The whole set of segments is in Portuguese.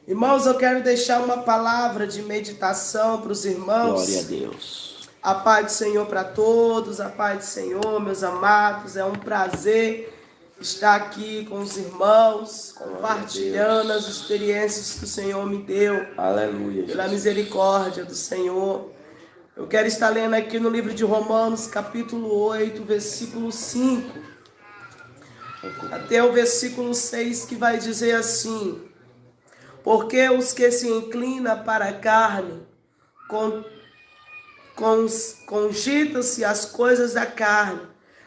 Irmãos, eu quero deixar uma palavra de meditação para os irmãos. Glória a Deus. A paz do Senhor para todos, a paz do Senhor, meus amados. É um prazer estar aqui com os irmãos, compartilhando as experiências que o Senhor me deu. Aleluia. Pela misericórdia do Senhor. Eu quero estar lendo aqui no livro de Romanos, capítulo 8, versículo 5, até o versículo 6, que vai dizer assim: porque os que se inclinam para a carne, cogitam-se as coisas da carne,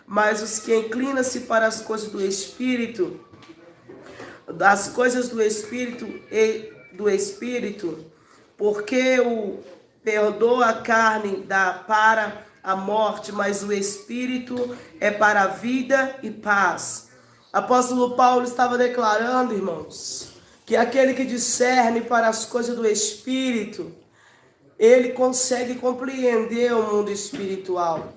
mas os que inclinam-se para as coisas do Espírito, das coisas do Espírito e do Espírito, porque o perdoa a carne dá para a morte, mas o Espírito é para a vida e paz. Apóstolo Paulo estava declarando, irmãos, que aquele que discerne para as coisas do Espírito, ele consegue compreender o mundo espiritual.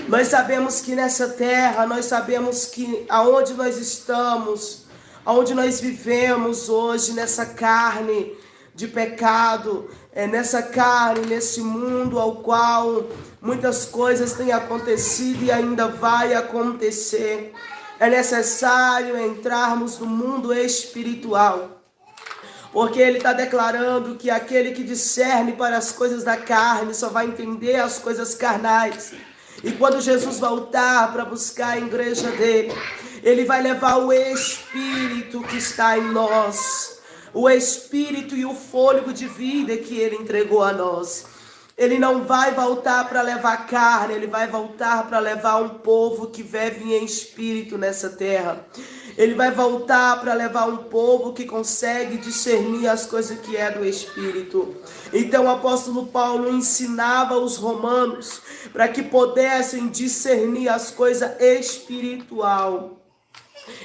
Nós sabemos que nessa terra, nós sabemos que aonde nós estamos, aonde nós vivemos hoje, nessa carne de pecado, nessa carne, nesse mundo ao qual muitas coisas têm acontecido e ainda vai acontecer. É necessário entrarmos no mundo espiritual, porque ele está declarando que aquele que discerne para as coisas da carne só vai entender as coisas carnais. E quando Jesus voltar para buscar a igreja dele, ele vai levar o Espírito que está em nós, o Espírito e o fôlego de vida que ele entregou a nós. Ele não vai voltar para levar carne, ele vai voltar para levar um povo que vive em espírito nessa terra. Ele vai voltar para levar um povo que consegue discernir as coisas que é do Espírito. Então o apóstolo Paulo ensinava os romanos para que pudessem discernir as coisas espiritual.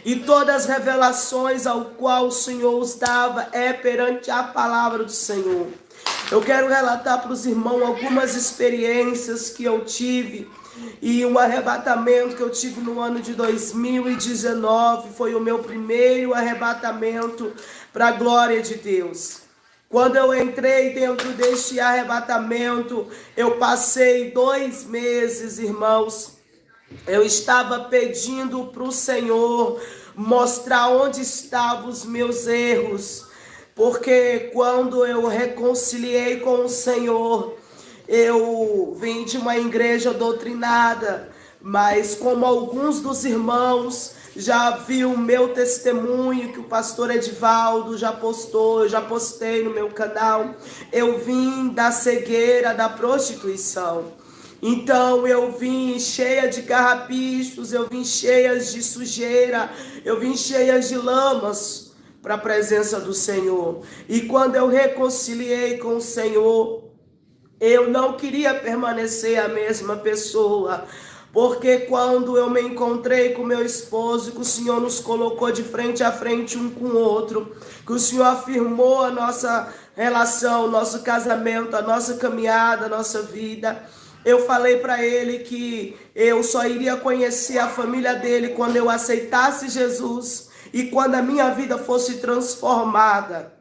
E todas as revelações ao qual o Senhor os dava é perante a palavra do Senhor. Eu quero relatar para os irmãos algumas experiências que eu tive e um arrebatamento que eu tive no ano de 2019. Foi o meu primeiro arrebatamento para a glória de Deus. Quando eu entrei dentro deste arrebatamento, eu passei 2 meses, irmãos. Eu estava pedindo para o Senhor mostrar onde estavam os meus erros. Porque quando eu reconciliei com o Senhor, eu vim de uma igreja doutrinada, mas como alguns dos irmãos já viu o meu testemunho, que o pastor Edivaldo já postou, eu já postei no meu canal, eu vim da cegueira, da prostituição. Então eu vim cheia de carrapichos, eu vim cheia de sujeira, eu vim cheia de lamas para a presença do Senhor. E quando eu reconciliei com o Senhor, eu não queria permanecer a mesma pessoa, porque quando eu me encontrei com meu esposo, que o Senhor nos colocou de frente a frente um com o outro, que o Senhor afirmou a nossa relação, nosso casamento, a nossa caminhada, a nossa vida, eu falei para ele que eu só iria conhecer a família dele quando eu aceitasse Jesus e quando a minha vida fosse transformada.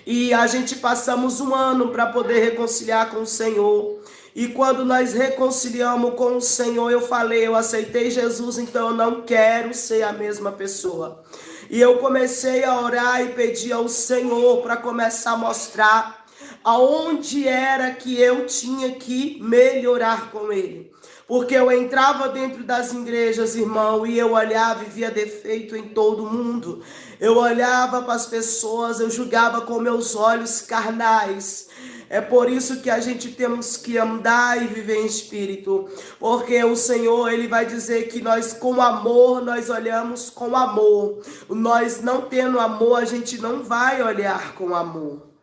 E a gente passamos 1 ano para poder reconciliar com o Senhor. E quando nós reconciliamos com o Senhor, eu falei, eu aceitei Jesus, então eu não quero ser a mesma pessoa. E eu comecei a orar e pedir ao Senhor para começar a mostrar aonde era que eu tinha que melhorar com Ele. Porque eu entrava dentro das igrejas, irmão, e eu olhava e via defeito em todo mundo. Eu olhava para as pessoas, eu julgava com meus olhos carnais. É por isso que a gente temos que andar e viver em espírito. Porque o Senhor, Ele vai dizer que nós com amor, nós olhamos com amor. Nós não tendo amor, a gente não vai olhar com amor.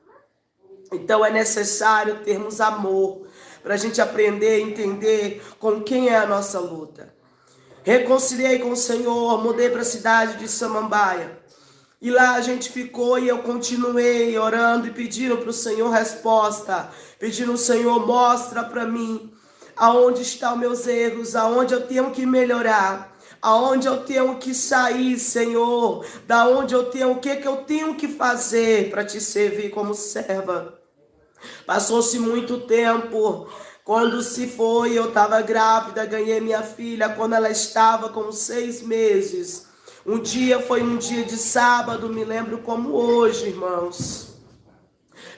Então é necessário termos amor para a gente aprender e entender com quem é a nossa luta. Reconciliei com o Senhor, mudei para a cidade de Samambaia. E lá a gente ficou e eu continuei orando e pedindo para o Senhor resposta. Pedindo ao Senhor, mostra para mim aonde estão meus erros, aonde eu tenho que melhorar. aonde eu tenho que sair, Senhor, da onde eu tenho, o que eu tenho que fazer para te servir como serva. Passou-se muito tempo. Quando se foi, eu estava grávida, ganhei minha filha quando ela estava com 6 meses. Um dia foi um dia de sábado, me lembro como hoje, irmãos.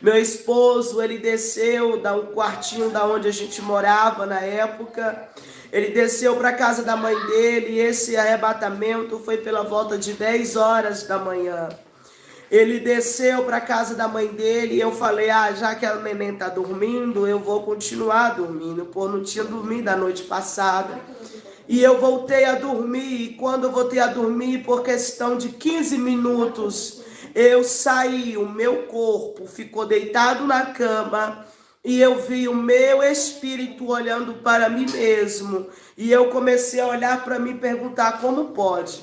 Meu esposo, ele desceu do quartinho da onde a gente morava na época. Ele desceu para a casa da mãe dele e esse arrebatamento foi pela volta de 10 horas da manhã. Ele desceu para a casa da mãe dele e eu falei, já que a neném está dormindo, eu vou continuar dormindo, pô, não tinha dormido a noite passada. E eu voltei a dormir, e quando eu voltei a dormir, por questão de 15 minutos, eu saí, o meu corpo ficou deitado na cama, e eu vi o meu espírito olhando para mim mesmo, e eu comecei a olhar para mim e perguntar, como pode?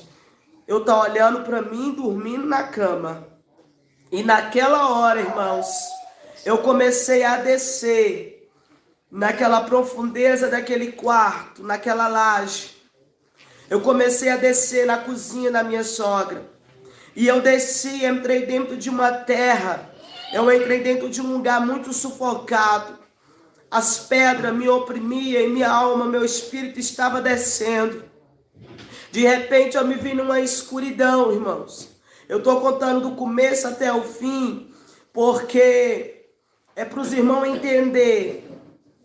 Eu estou olhando para mim dormindo na cama. E naquela hora, irmãos, eu comecei a descer naquela profundeza daquele quarto, naquela laje. Eu comecei a descer na cozinha da minha sogra. E eu desci, entrei dentro de uma terra. Eu entrei dentro de um lugar muito sufocado. As pedras me oprimiam e minha alma, meu espírito estava descendo. De repente eu me vi numa escuridão, irmãos. Eu estou contando do começo até o fim, porque é para os irmãos entender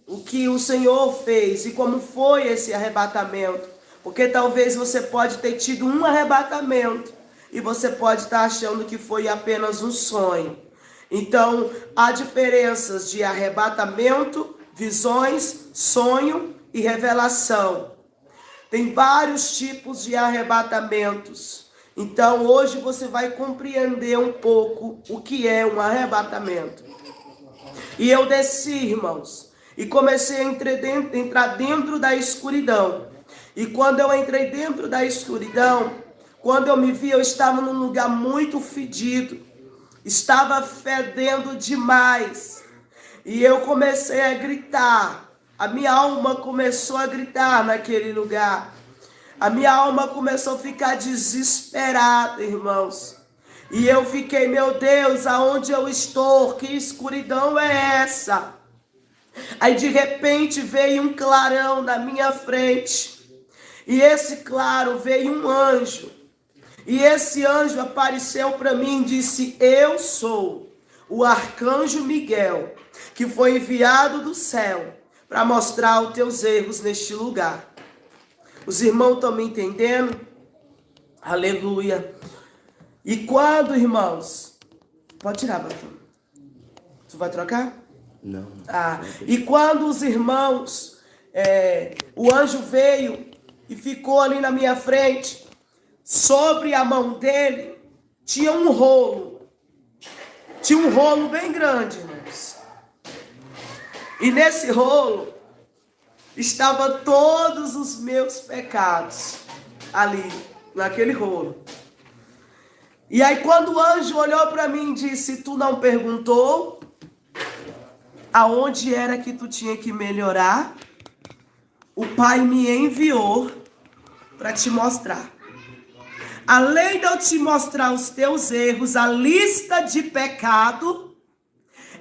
o que o Senhor fez e como foi esse arrebatamento. Porque talvez você pode ter tido um arrebatamento e você pode estar achando que foi apenas um sonho. Então, há diferenças de arrebatamento, visões, sonho e revelação. Tem vários tipos de arrebatamentos. Então, hoje você vai compreender um pouco o que é um arrebatamento. E eu desci, irmãos, e comecei a entrar dentro da escuridão. E quando eu entrei dentro da escuridão, quando eu me vi, eu estava num lugar muito fedido. Estava fedendo demais. E eu comecei a gritar. A minha alma começou a gritar naquele lugar. A minha alma começou a ficar desesperada, irmãos. E eu fiquei, meu Deus, aonde eu estou? Que escuridão é essa? Aí de repente veio um clarão na minha frente. E esse claro veio um anjo. E esse anjo apareceu para mim e disse, eu sou o arcanjo Miguel, que foi enviado do céu para mostrar os teus erros neste lugar. Os irmãos estão me entendendo? Aleluia. E quando, irmãos... Pode tirar, pastor. Tu vai trocar? Não. E quando os irmãos... o anjo veio e ficou ali na minha frente. Sobre a mão dele tinha um rolo. Tinha um rolo bem grande, irmãos. E nesse rolo estavam todos os meus pecados ali, naquele rolo. E aí quando o anjo olhou para mim e disse, tu não perguntou aonde era que tu tinha que melhorar? O Pai me enviou para te mostrar. Além de eu te mostrar os teus erros, a lista de pecado,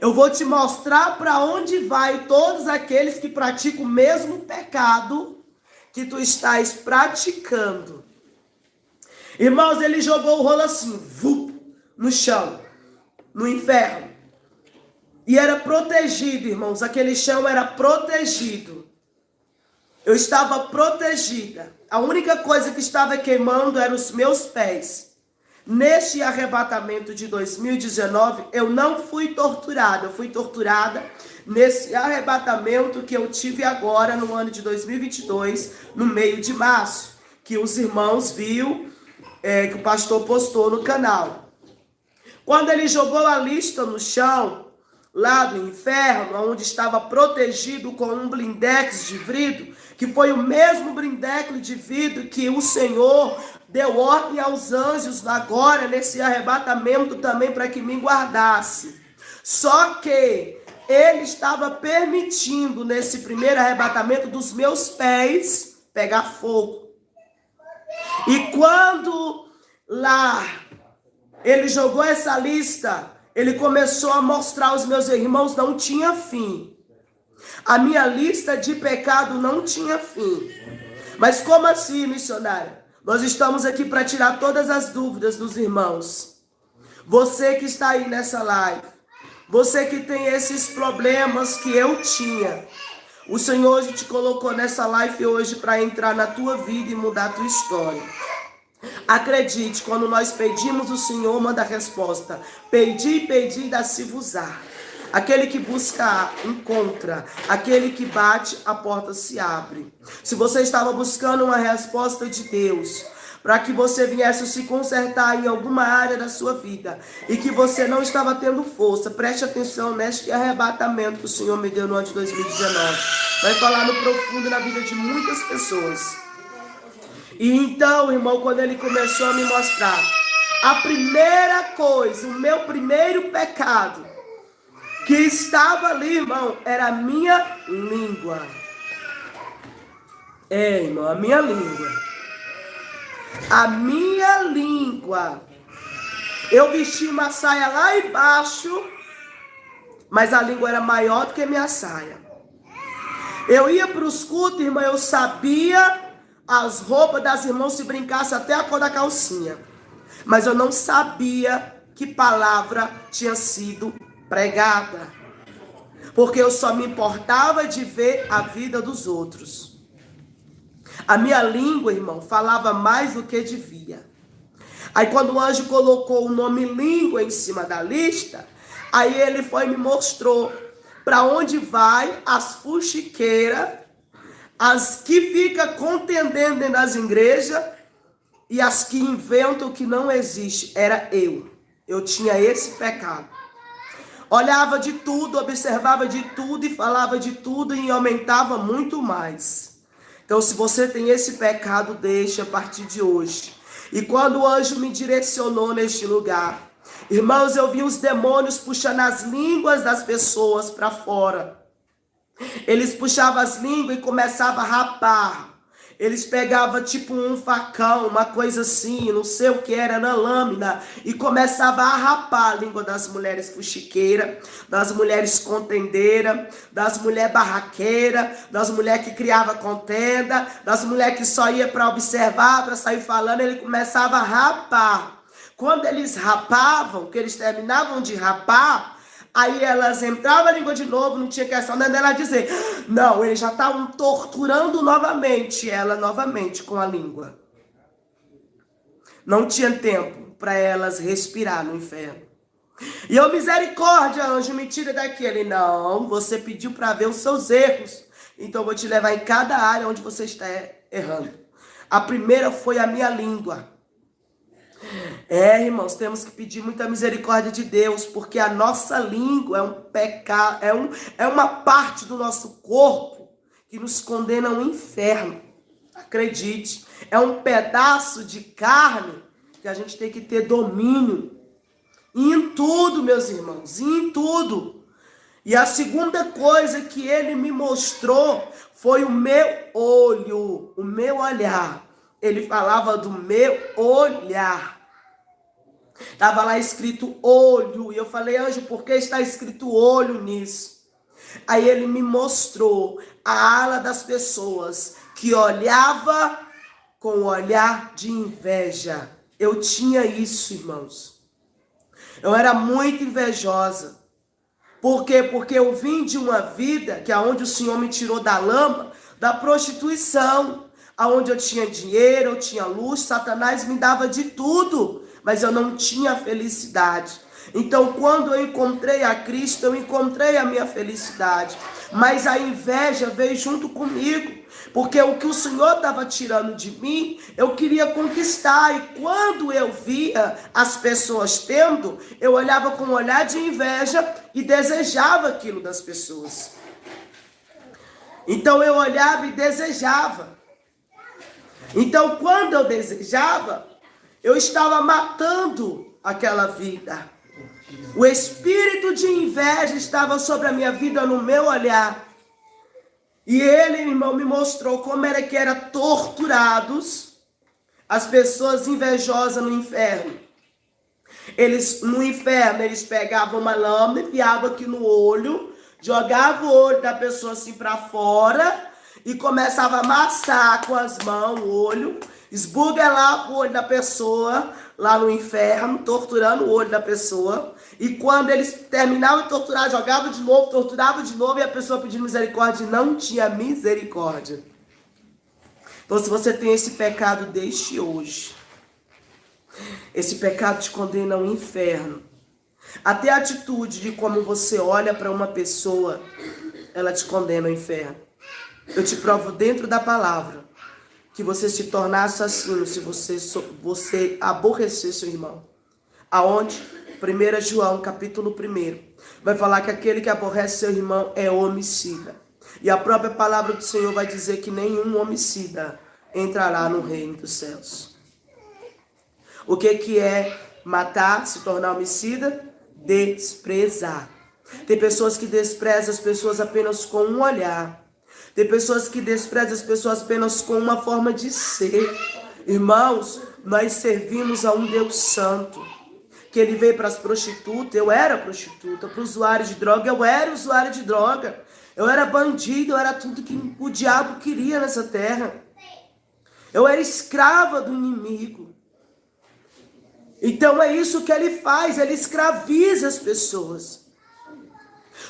eu vou te mostrar para onde vai todos aqueles que praticam o mesmo pecado que tu estás praticando. Irmãos, ele jogou o rolo assim, no chão, no inferno. E era protegido, irmãos, aquele chão era protegido. Eu estava protegida. A única coisa que estava queimando eram os meus pés. Neste arrebatamento de 2019, eu não fui torturada. Eu fui torturada nesse arrebatamento que eu tive agora no ano de 2022, no meio de março. Que os irmãos viram, que o pastor postou no canal. Quando ele jogou a lista no chão, lá do inferno, onde estava protegido com um blindex de vidro, que foi o mesmo blindex de vidro que o Senhor deu ordem aos anjos agora nesse arrebatamento também para que me guardasse. Só que ele estava permitindo nesse primeiro arrebatamento dos meus pés pegar fogo. E quando lá ele jogou essa lista, ele começou a mostrar aos meus irmãos, não tinha fim. A minha lista de pecado não tinha fim. Mas como assim, missionária? Nós estamos aqui para tirar todas as dúvidas dos irmãos. Você que está aí nessa live, você que tem esses problemas que eu tinha, o Senhor hoje te colocou nessa live hoje para entrar na tua vida e mudar a tua história. Acredite, quando nós pedimos, o Senhor manda a resposta. Pedi, pedi, dá-se-vos-á. Aquele que busca, encontra. Aquele que bate, a porta se abre. Se você estava buscando uma resposta de Deus, para que você viesse se consertar em alguma área da sua vida, e que você não estava tendo força, preste atenção neste arrebatamento que o Senhor me deu no ano de 2019. Vai falar no profundo na vida de muitas pessoas. E então, irmão, quando ele começou a me mostrar, a primeira coisa, o meu primeiro pecado, que estava ali, irmão, era a minha língua. Irmão, a minha língua. A minha língua. Eu vesti uma saia lá embaixo, mas a língua era maior do que a minha saia. Eu ia para os cultos, irmão, eu sabia as roupas das irmãs se brincasse até a cor da calcinha. Mas eu não sabia que palavra tinha sido pregada. Porque eu só me importava de ver a vida dos outros. A minha língua, irmão, falava mais do que devia. Aí quando o anjo colocou o nome língua em cima da lista, aí ele foi e me mostrou para onde vai as fuxiqueiras, as que ficam contendendo dentro das igrejas e as que inventam que não existe. Era eu. Eu tinha esse pecado. Olhava de tudo, observava de tudo e falava de tudo e aumentava muito mais. Então, se você tem esse pecado, deixa a partir de hoje. E quando o anjo me direcionou neste lugar, irmãos, eu vi os demônios puxando as línguas das pessoas para fora. Eles puxavam as línguas e começavam a rapar. Eles pegavam tipo um facão, uma coisa assim, não sei o que era, na lâmina, e começavam a rapar a língua das mulheres fuxiqueiras, das mulheres contendeiras, das mulheres barraqueiras, das mulheres que criavam contenda, das mulheres que só ia para observar, para sair falando. Ele começava a rapar. Quando eles rapavam, que eles terminavam de rapar, aí elas entravam a língua de novo, não tinha questão dela dizer, não, eles já estavam torturando novamente ela, novamente com a língua. Não tinha tempo para elas respirar no inferno. E eu, misericórdia, anjo, me tira daqui. Ele, não, você pediu para ver os seus erros, então eu vou te levar em cada área onde você está errando. A primeira foi a minha língua. Irmãos, temos que pedir muita misericórdia de Deus, porque a nossa língua é um pecado, é uma parte do nosso corpo que nos condena ao inferno. Acredite, é um pedaço de carne que a gente tem que ter domínio. E em tudo, meus irmãos, em tudo. E a segunda coisa que ele me mostrou foi o meu olho, o meu olhar. Ele falava do meu olhar. Estava lá escrito olho. E eu falei, anjo, por que está escrito olho nisso? Aí ele me mostrou a ala das pessoas que olhava com o olhar de inveja. Eu tinha isso, irmãos. Eu era muito invejosa. Por quê? Porque eu vim de uma vida que é onde o Senhor me tirou da lama, da prostituição, aonde eu tinha dinheiro, eu tinha luxo, Satanás me dava de tudo, mas eu não tinha felicidade. Então, quando eu encontrei a Cristo, eu encontrei a minha felicidade. Mas a inveja veio junto comigo, porque o que o Senhor estava tirando de mim, eu queria conquistar. E quando eu via as pessoas tendo, eu olhava com um olhar de inveja e desejava aquilo das pessoas. Então, eu olhava e desejava. Então, quando eu desejava, eu estava matando aquela vida. O espírito de inveja estava sobre a minha vida, no meu olhar. E ele, irmão, me mostrou como era que eram torturados As pessoas invejosas no inferno. No inferno, eles pegavam uma lâmina, enfiavam aqui no olho, jogavam o olho da pessoa assim para fora e começava a amassar com as mãos o olho, esbugalhava o olho da pessoa lá no inferno, torturando o olho da pessoa. E quando eles terminavam de torturar, jogavam de novo, torturavam de novo, e a pessoa pedindo misericórdia e não tinha misericórdia. Então, se você tem esse pecado, deixe hoje. Esse pecado te condena ao inferno. Até a atitude de como você olha para uma pessoa, ela te condena ao inferno. Eu te provo dentro da palavra que você se tornar assassino se você aborrecer seu irmão. Aonde? 1 João, capítulo 1. Vai falar que aquele que aborrece seu irmão é homicida. E a própria palavra do Senhor vai dizer que nenhum homicida entrará no reino dos céus. O que é matar, se tornar homicida? Desprezar. Tem pessoas que desprezam as pessoas apenas com um olhar. Tem pessoas que desprezam as pessoas apenas com uma forma de ser. Irmãos, nós servimos a um Deus santo. Que ele veio para as prostitutas, eu era prostituta. Para o usuário de droga, eu era usuário de droga. Eu era bandido, eu era tudo que o diabo queria nessa terra. Eu era escrava do inimigo. Então é isso que ele faz, ele escraviza as pessoas.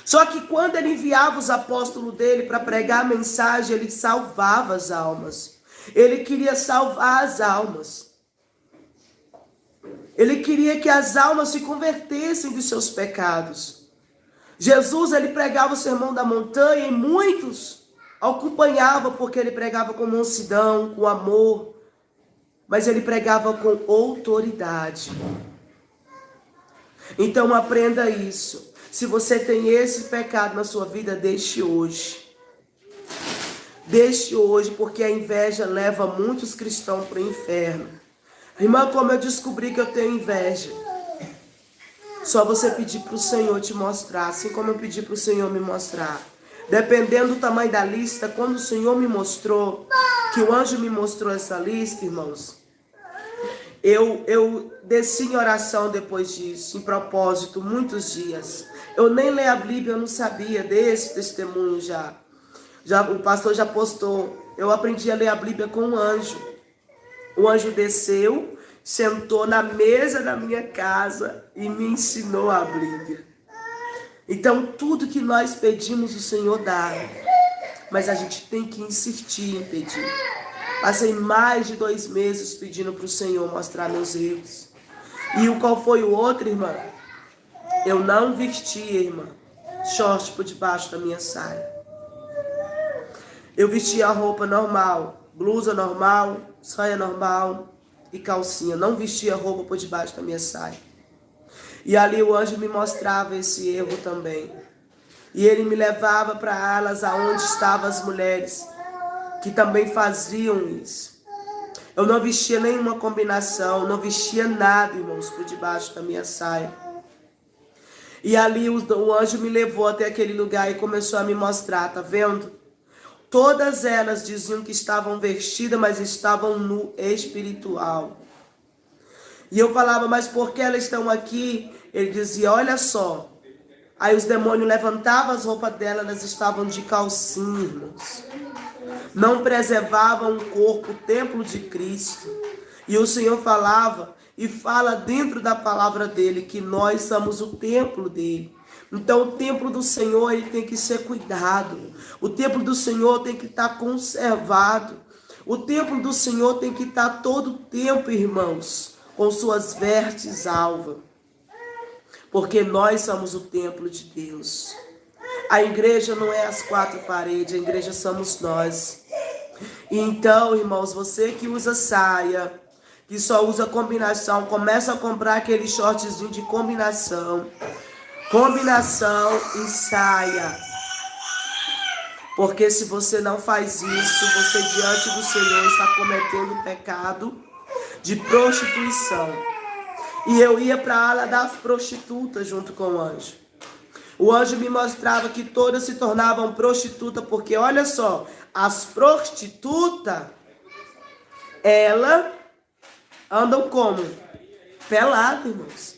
Só que quando ele enviava os apóstolos dele para pregar a mensagem, ele salvava as almas. Ele queria salvar as almas. Ele queria que as almas se convertessem dos seus pecados. Jesus, ele pregava o sermão da montanha e muitos acompanhavam porque ele pregava com mansidão, com amor. Mas ele pregava com autoridade. Então aprenda isso. Se você tem esse pecado na sua vida, deixe hoje. Deixe hoje, porque a inveja leva muitos cristãos para o inferno. Irmã, como eu descobri que eu tenho inveja? Só você pedir para o Senhor te mostrar, assim como eu pedi para o Senhor me mostrar. Dependendo do tamanho da lista, quando o Senhor me mostrou, que o anjo me mostrou essa lista, irmãos, eu desci em oração depois disso, em propósito, muitos dias. Eu nem leio a Bíblia, eu não sabia desse testemunho já. O pastor já postou. Eu aprendi a ler a Bíblia com um anjo. O anjo desceu, sentou na mesa da minha casa e me ensinou a Bíblia. Então, tudo que nós pedimos, o Senhor dá. Mas a gente tem que insistir em pedir. Passei mais de 2 meses pedindo para o Senhor mostrar meus erros. E qual foi o outro, irmã? Eu não vestia, irmã, short por debaixo da minha saia. Eu vestia a roupa normal, blusa normal, saia normal e calcinha. Não vestia roupa por debaixo da minha saia. E ali o anjo me mostrava esse erro também. E ele me levava para alas aonde estavam as mulheres que também faziam isso. Eu não vestia nenhuma combinação, não vestia nada, irmãos, por debaixo da minha saia. E ali o anjo me levou até aquele lugar e começou a me mostrar, tá vendo? Todas elas diziam que estavam vestidas, mas estavam no espiritual. E eu falava, mas por que elas estão aqui? Ele dizia, olha só. Aí os demônios levantavam as roupas delas, elas estavam de calcinha, irmãos. Não preservavam o corpo, o templo de Cristo. E o Senhor falava e fala dentro da palavra dele que nós somos o templo dele. Então o templo do Senhor ele tem que ser cuidado. O templo do Senhor tem que estar conservado. O templo do Senhor tem que estar todo o tempo, irmãos, com suas vestes alvas. Porque nós somos o templo de Deus. A igreja não é as 4 paredes, a igreja somos nós. Então, irmãos, você que usa saia, que só usa combinação, começa a comprar aquele shortzinho de combinação. Combinação e saia. Porque se você não faz isso, você diante do Senhor está cometendo pecado de prostituição. E eu ia para a ala das prostitutas junto com o anjo. O anjo me mostrava que todas se tornavam prostitutas, porque olha só, as prostitutas, ela Andam como? Pelado, irmãos.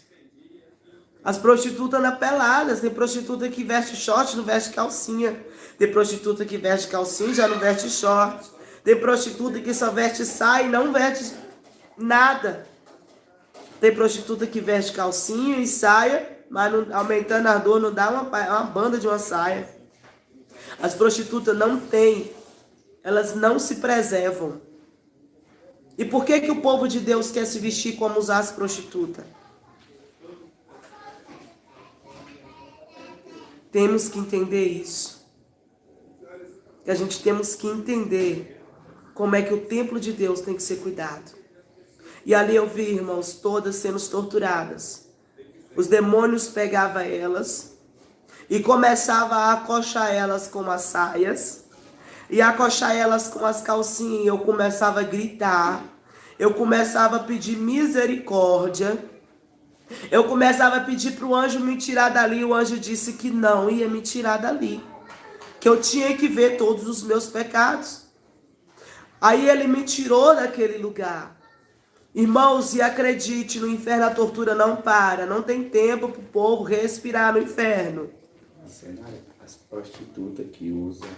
As prostitutas andam peladas. Tem prostituta que veste short, não veste calcinha. Tem prostituta que veste calcinha, já não veste short. Tem prostituta que só veste saia e não veste nada. Tem prostituta que veste calcinha e saia, mas não, aumentando a dor não dá uma banda de uma saia. As prostitutas não têm, elas não se preservam. E por que que o povo de Deus quer se vestir como usar as prostitutas? Temos que entender isso. Que a gente temos que entender como é que o templo de Deus tem que ser cuidado. E ali eu vi, irmãos, todas sendo torturadas. Os demônios pegavam elas e começavam a acochar elas com as saias. E acochar elas com as calcinhas. Eu começava a gritar. Eu começava a pedir misericórdia. Eu começava a pedir para o anjo me tirar dali. O anjo disse que não ia me tirar dali. Que eu tinha que ver todos os meus pecados. Aí ele me tirou daquele lugar. Irmãos, e acredite, no inferno a tortura não para. Não tem tempo para o povo respirar no inferno. As prostitutas que usam...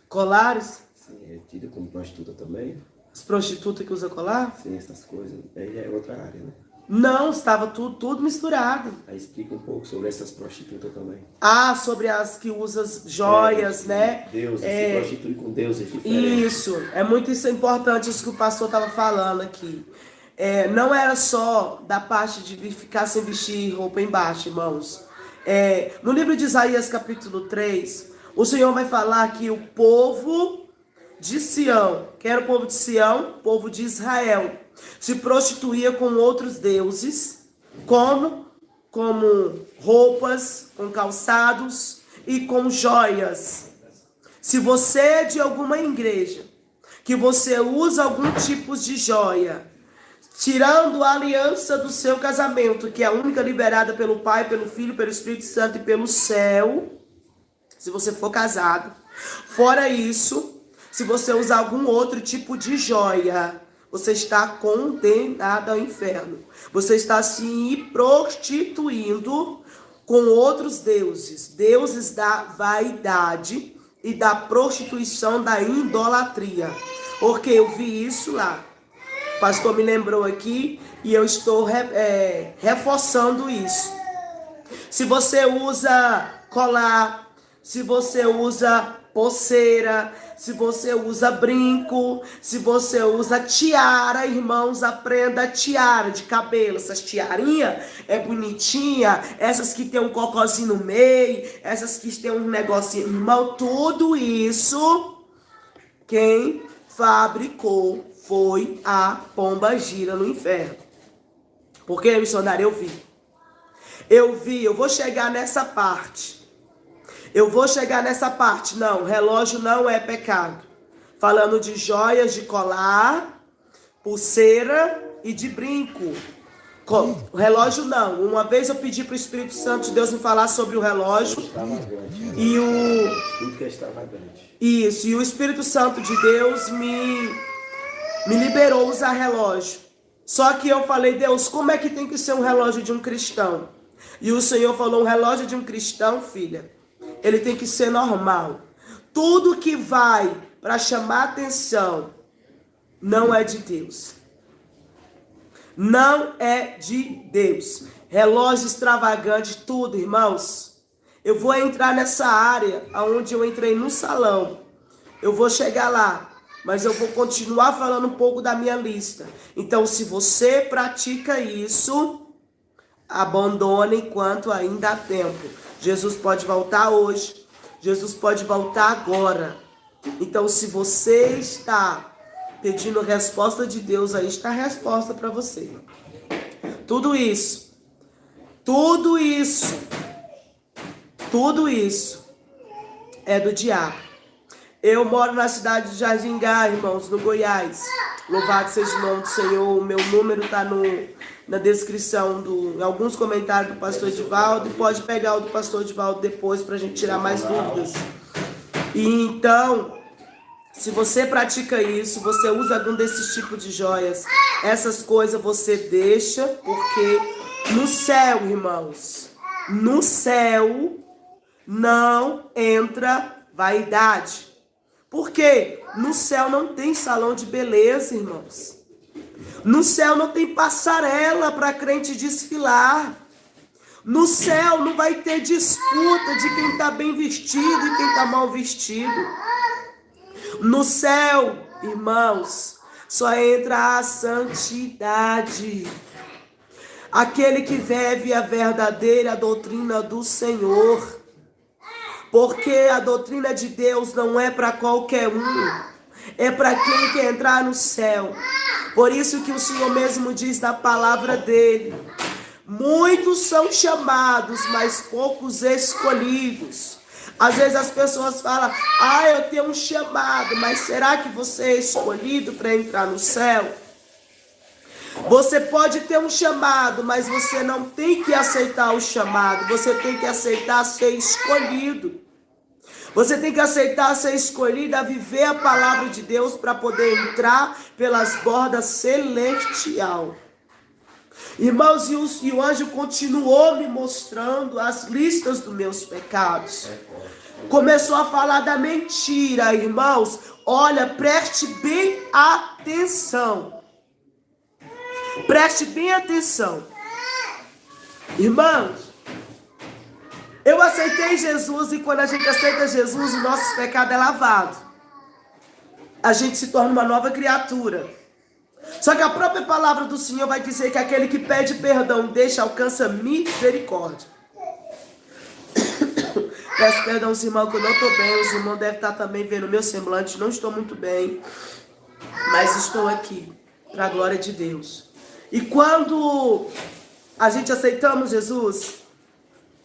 Colares? Sim, é tida como prostituta também? As prostitutas que usam colar? Sim, essas coisas. Aí é outra área, né? Não, estava tudo misturado. Aí explica um pouco sobre essas prostitutas também. Ah, sobre as que usam joias, né? Deus, se prostitui com deuses diferentes. Isso, é muito importante isso que o pastor estava falando aqui. Não era só da parte de ficar sem vestir roupa embaixo, irmãos. No livro de Isaías, capítulo 3, o Senhor vai falar que o povo de Sião, que era o povo de Sião, o povo de Israel, se prostituía com outros deuses, como roupas, com calçados e com joias. Se você é de alguma igreja, que você usa algum tipo de joia, tirando a aliança do seu casamento, que é a única liberada pelo Pai, pelo Filho, pelo Espírito Santo e pelo céu, se você for casado. Fora isso, se você usar algum outro tipo de joia, você está condenado ao inferno. Você está se prostituindo com outros deuses. Deuses da vaidade e da prostituição, da idolatria. Porque eu vi isso lá. O pastor me lembrou aqui e eu estou reforçando isso. Se você usa colar, se você usa pulseira, se você usa brinco, se você usa tiara, irmãos, aprenda a tiara de cabelo. Essas tiarinhas é bonitinha, essas que tem um cocôzinho no meio, essas que tem um negocinho, irmão, tudo isso, quem fabricou foi a pomba gira no inferno. Porque, missionário, eu vou chegar nessa parte. Não, relógio não é pecado. Falando de joias, de colar, pulseira e de brinco. Relógio não. Uma vez eu pedi para o Espírito Santo de Deus me falar sobre o relógio. E tudo que é extravagante. Isso, e o Espírito Santo de Deus me liberou usar relógio. Só que eu falei, Deus, como é que tem que ser um relógio de um cristão? E o Senhor falou, um relógio de um cristão, filha, ele tem que ser normal. Tudo que vai para chamar atenção não é de Deus. Não é de Deus. Relógio extravagante, tudo, irmãos. Eu vou entrar nessa área onde eu entrei no salão. Eu vou chegar lá. Mas eu vou continuar falando um pouco da minha lista. Então, se você pratica isso, abandone enquanto ainda há tempo. Jesus pode voltar hoje. Jesus pode voltar agora. Então, se você está pedindo resposta de Deus, aí está a resposta para você. Tudo isso é do diabo. Eu moro na cidade de Jardim Gá, irmãos, no Goiás. Louvado seja o nome do Senhor. O meu número está na descrição, em alguns comentários do pastor Edivaldo. Pode pegar o do pastor Edivaldo depois para a gente tirar mais dúvidas. E então, Se você pratica isso, você usa algum desses tipos de joias, essas coisas você deixa, porque no céu, irmãos, no céu não entra vaidade. Por quê? No céu não tem salão de beleza, irmãos. No céu não tem passarela para crente desfilar. No céu não vai ter disputa de quem está bem vestido e quem está mal vestido. No céu, irmãos, só entra a santidade. Aquele que vive a verdadeira doutrina do Senhor. Porque a doutrina de Deus não é para qualquer um. É para quem quer entrar no céu. Por isso que o Senhor mesmo diz na palavra dele. Muitos são chamados, mas poucos escolhidos. Às vezes as pessoas falam, eu tenho um chamado, mas será que você é escolhido para entrar no céu? Você pode ter um chamado, mas você não tem que aceitar o chamado, você tem que aceitar ser escolhido. Você tem que aceitar ser escolhido a viver a palavra de Deus para poder entrar pelas bordas celestial. Irmãos, e o anjo continuou me mostrando as listas dos meus pecados. Começou a falar da mentira, irmãos. Olha, preste bem atenção. Preste bem atenção. Irmãos, eu aceitei Jesus e quando a gente aceita Jesus, o nosso pecado é lavado. A gente se torna uma nova criatura. Só que a própria palavra do Senhor vai dizer que aquele que pede perdão deixa, alcança misericórdia. Peço perdão aos irmãos que eu não estou bem. Os irmãos devem estar também vendo o meu semblante. Não estou muito bem. Mas estou aqui para a glória de Deus. E quando a gente aceitamos Jesus,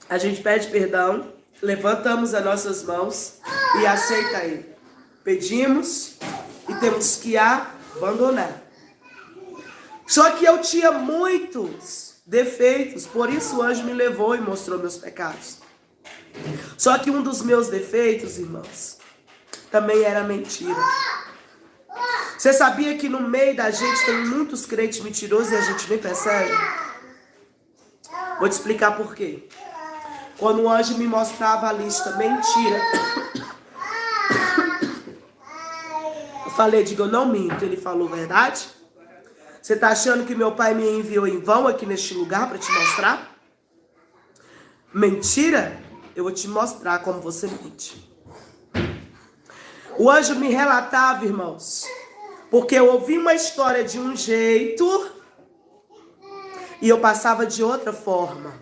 a gente pede perdão, levantamos as nossas mãos e aceita Ele. Pedimos e temos que abandonar. Só que eu tinha muitos defeitos, por isso o anjo me levou e mostrou meus pecados. Só que um dos meus defeitos, irmãos, também era mentira. Você sabia que no meio da gente tem muitos crentes mentirosos e a gente nem percebe? Vou te explicar por quê. Quando o anjo me mostrava a lista mentira, eu falei, digo, eu não minto. Ele falou, verdade? Você está achando que meu pai me enviou em vão aqui neste lugar para te mostrar? Mentira? Eu vou te mostrar como você mente. O anjo me relatava, irmãos, porque eu ouvi uma história de um jeito e eu passava de outra forma.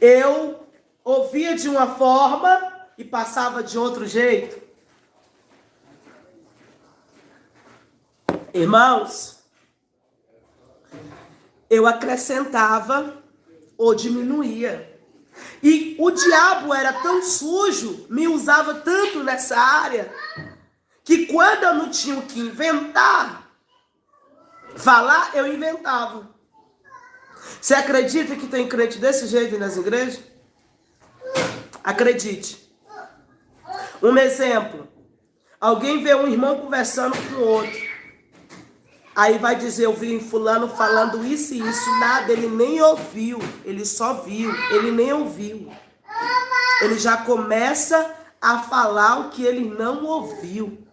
Eu ouvia de uma forma e passava de outro jeito. Irmãos, eu acrescentava ou diminuía. E o diabo era tão sujo, me usava tanto nessa área, que quando eu não tinha o que inventar, falar, eu inventava. Você acredita que tem crente desse jeito nas igrejas? Acredite. Um exemplo. Alguém vê um irmão conversando com o outro. Aí vai dizer, eu vi fulano falando isso e isso. Nada, ele nem ouviu. Ele só viu. Ele nem ouviu. Ele já começa a falar o que ele não ouviu.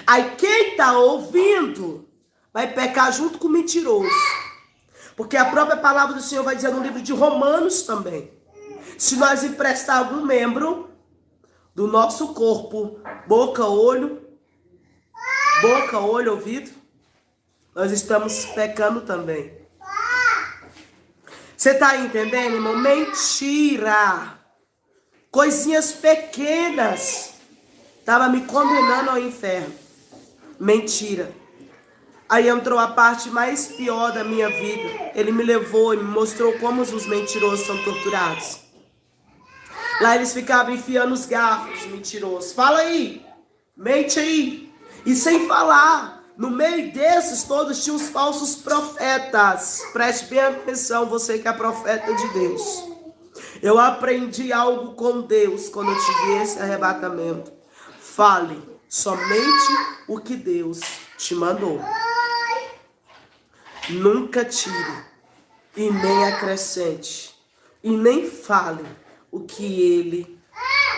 Aí quem está ouvindo vai pecar junto com o mentiroso. Porque a própria palavra do Senhor vai dizer no livro de Romanos também. Se nós emprestar algum membro do nosso corpo, boca, olho, ouvido, nós estamos pecando também. Você está entendendo, irmão? Mentira. Coisinhas pequenas. Estava me condenando ao inferno. Mentira. Aí entrou a parte mais pior da minha vida. Ele me levou e me mostrou como os mentirosos são torturados. Lá eles ficavam enfiando os garfos, mentirosos. Fala aí. Mente aí. E sem falar. No meio desses todos tinham os falsos profetas. Preste bem atenção, você que é profeta de Deus. Eu aprendi algo com Deus quando eu tive esse arrebatamento. Fale somente o que Deus te mandou. Nunca tire e nem acrescente e nem fale o que Ele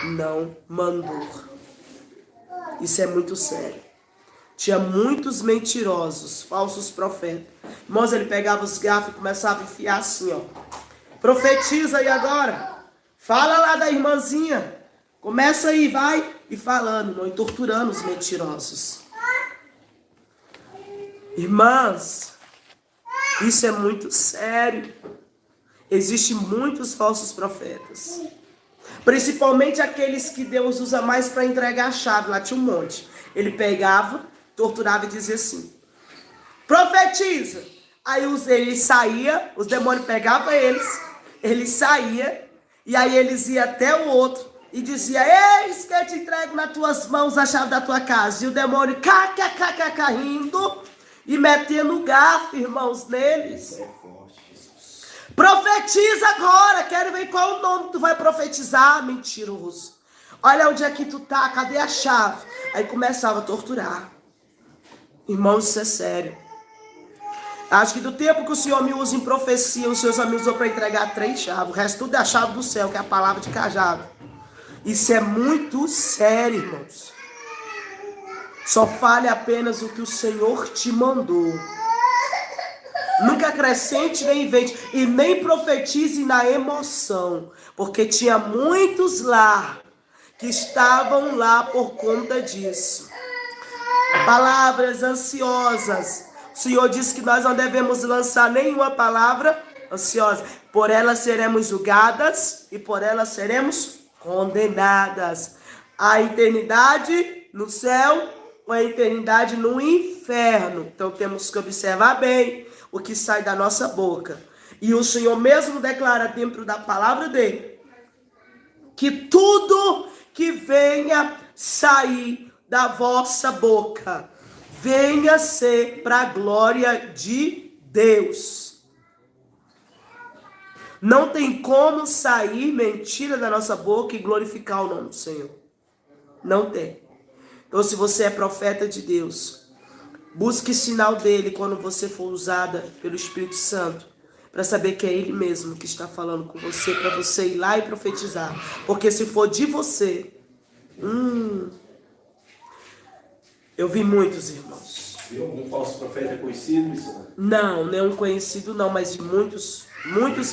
não mandou. Isso é muito sério. Tinha muitos mentirosos, falsos profetas. Irmãos, ele pegava os garfos e começava a enfiar assim, ó. Profetiza aí agora. Fala lá da irmãzinha. Começa aí, vai. E falando, irmão, e torturando os mentirosos. Irmãs, isso é muito sério. Existem muitos falsos profetas. Principalmente aqueles que Deus usa mais para entregar a chave. Lá tinha um monte. Ele pegava, torturava e dizia assim: profetiza. Aí ele saía, os demônios pegavam eles, ele saía, e aí eles iam até o outro e dizia: eis que eu te entrego nas tuas mãos a chave da tua casa. E o demônio rindo e metendo o garfo, irmãos, neles. Profetiza agora, quero ver qual o nome que tu vai profetizar, mentiroso. Olha onde é que tu tá, cadê a chave? Aí começava a torturar. Irmãos, isso é sério. Acho que do tempo que o Senhor me usa em profecia, os seus amigos usam para entregar 3 chaves. O resto tudo é a chave do céu, que é a palavra de cajado. Isso é muito sério, irmãos. Só fale apenas o que o Senhor te mandou. Nunca acrescente nem invente. E nem profetize na emoção. Porque tinha muitos lá que estavam lá por conta disso. Palavras ansiosas. O Senhor disse que nós não devemos lançar nenhuma palavra ansiosa. Por elas seremos julgadas e por elas seremos condenadas. A eternidade no céu ou a eternidade no inferno. Então temos que observar bem o que sai da nossa boca. E o Senhor mesmo declara dentro da palavra dele que tudo que venha sair da vossa boca venha ser para a glória de Deus. Não tem como sair mentira da nossa boca e glorificar o nome do Senhor. Não tem. Então, se você é profeta de Deus, busque sinal dele quando você for usada pelo Espírito Santo, para saber que é ele mesmo que está falando com você, para você ir lá e profetizar. Porque se for de você, eu vi muitos, irmãos. Viu algum falso profeta conhecido, missionário? Não, nenhum conhecido não, mas de muitos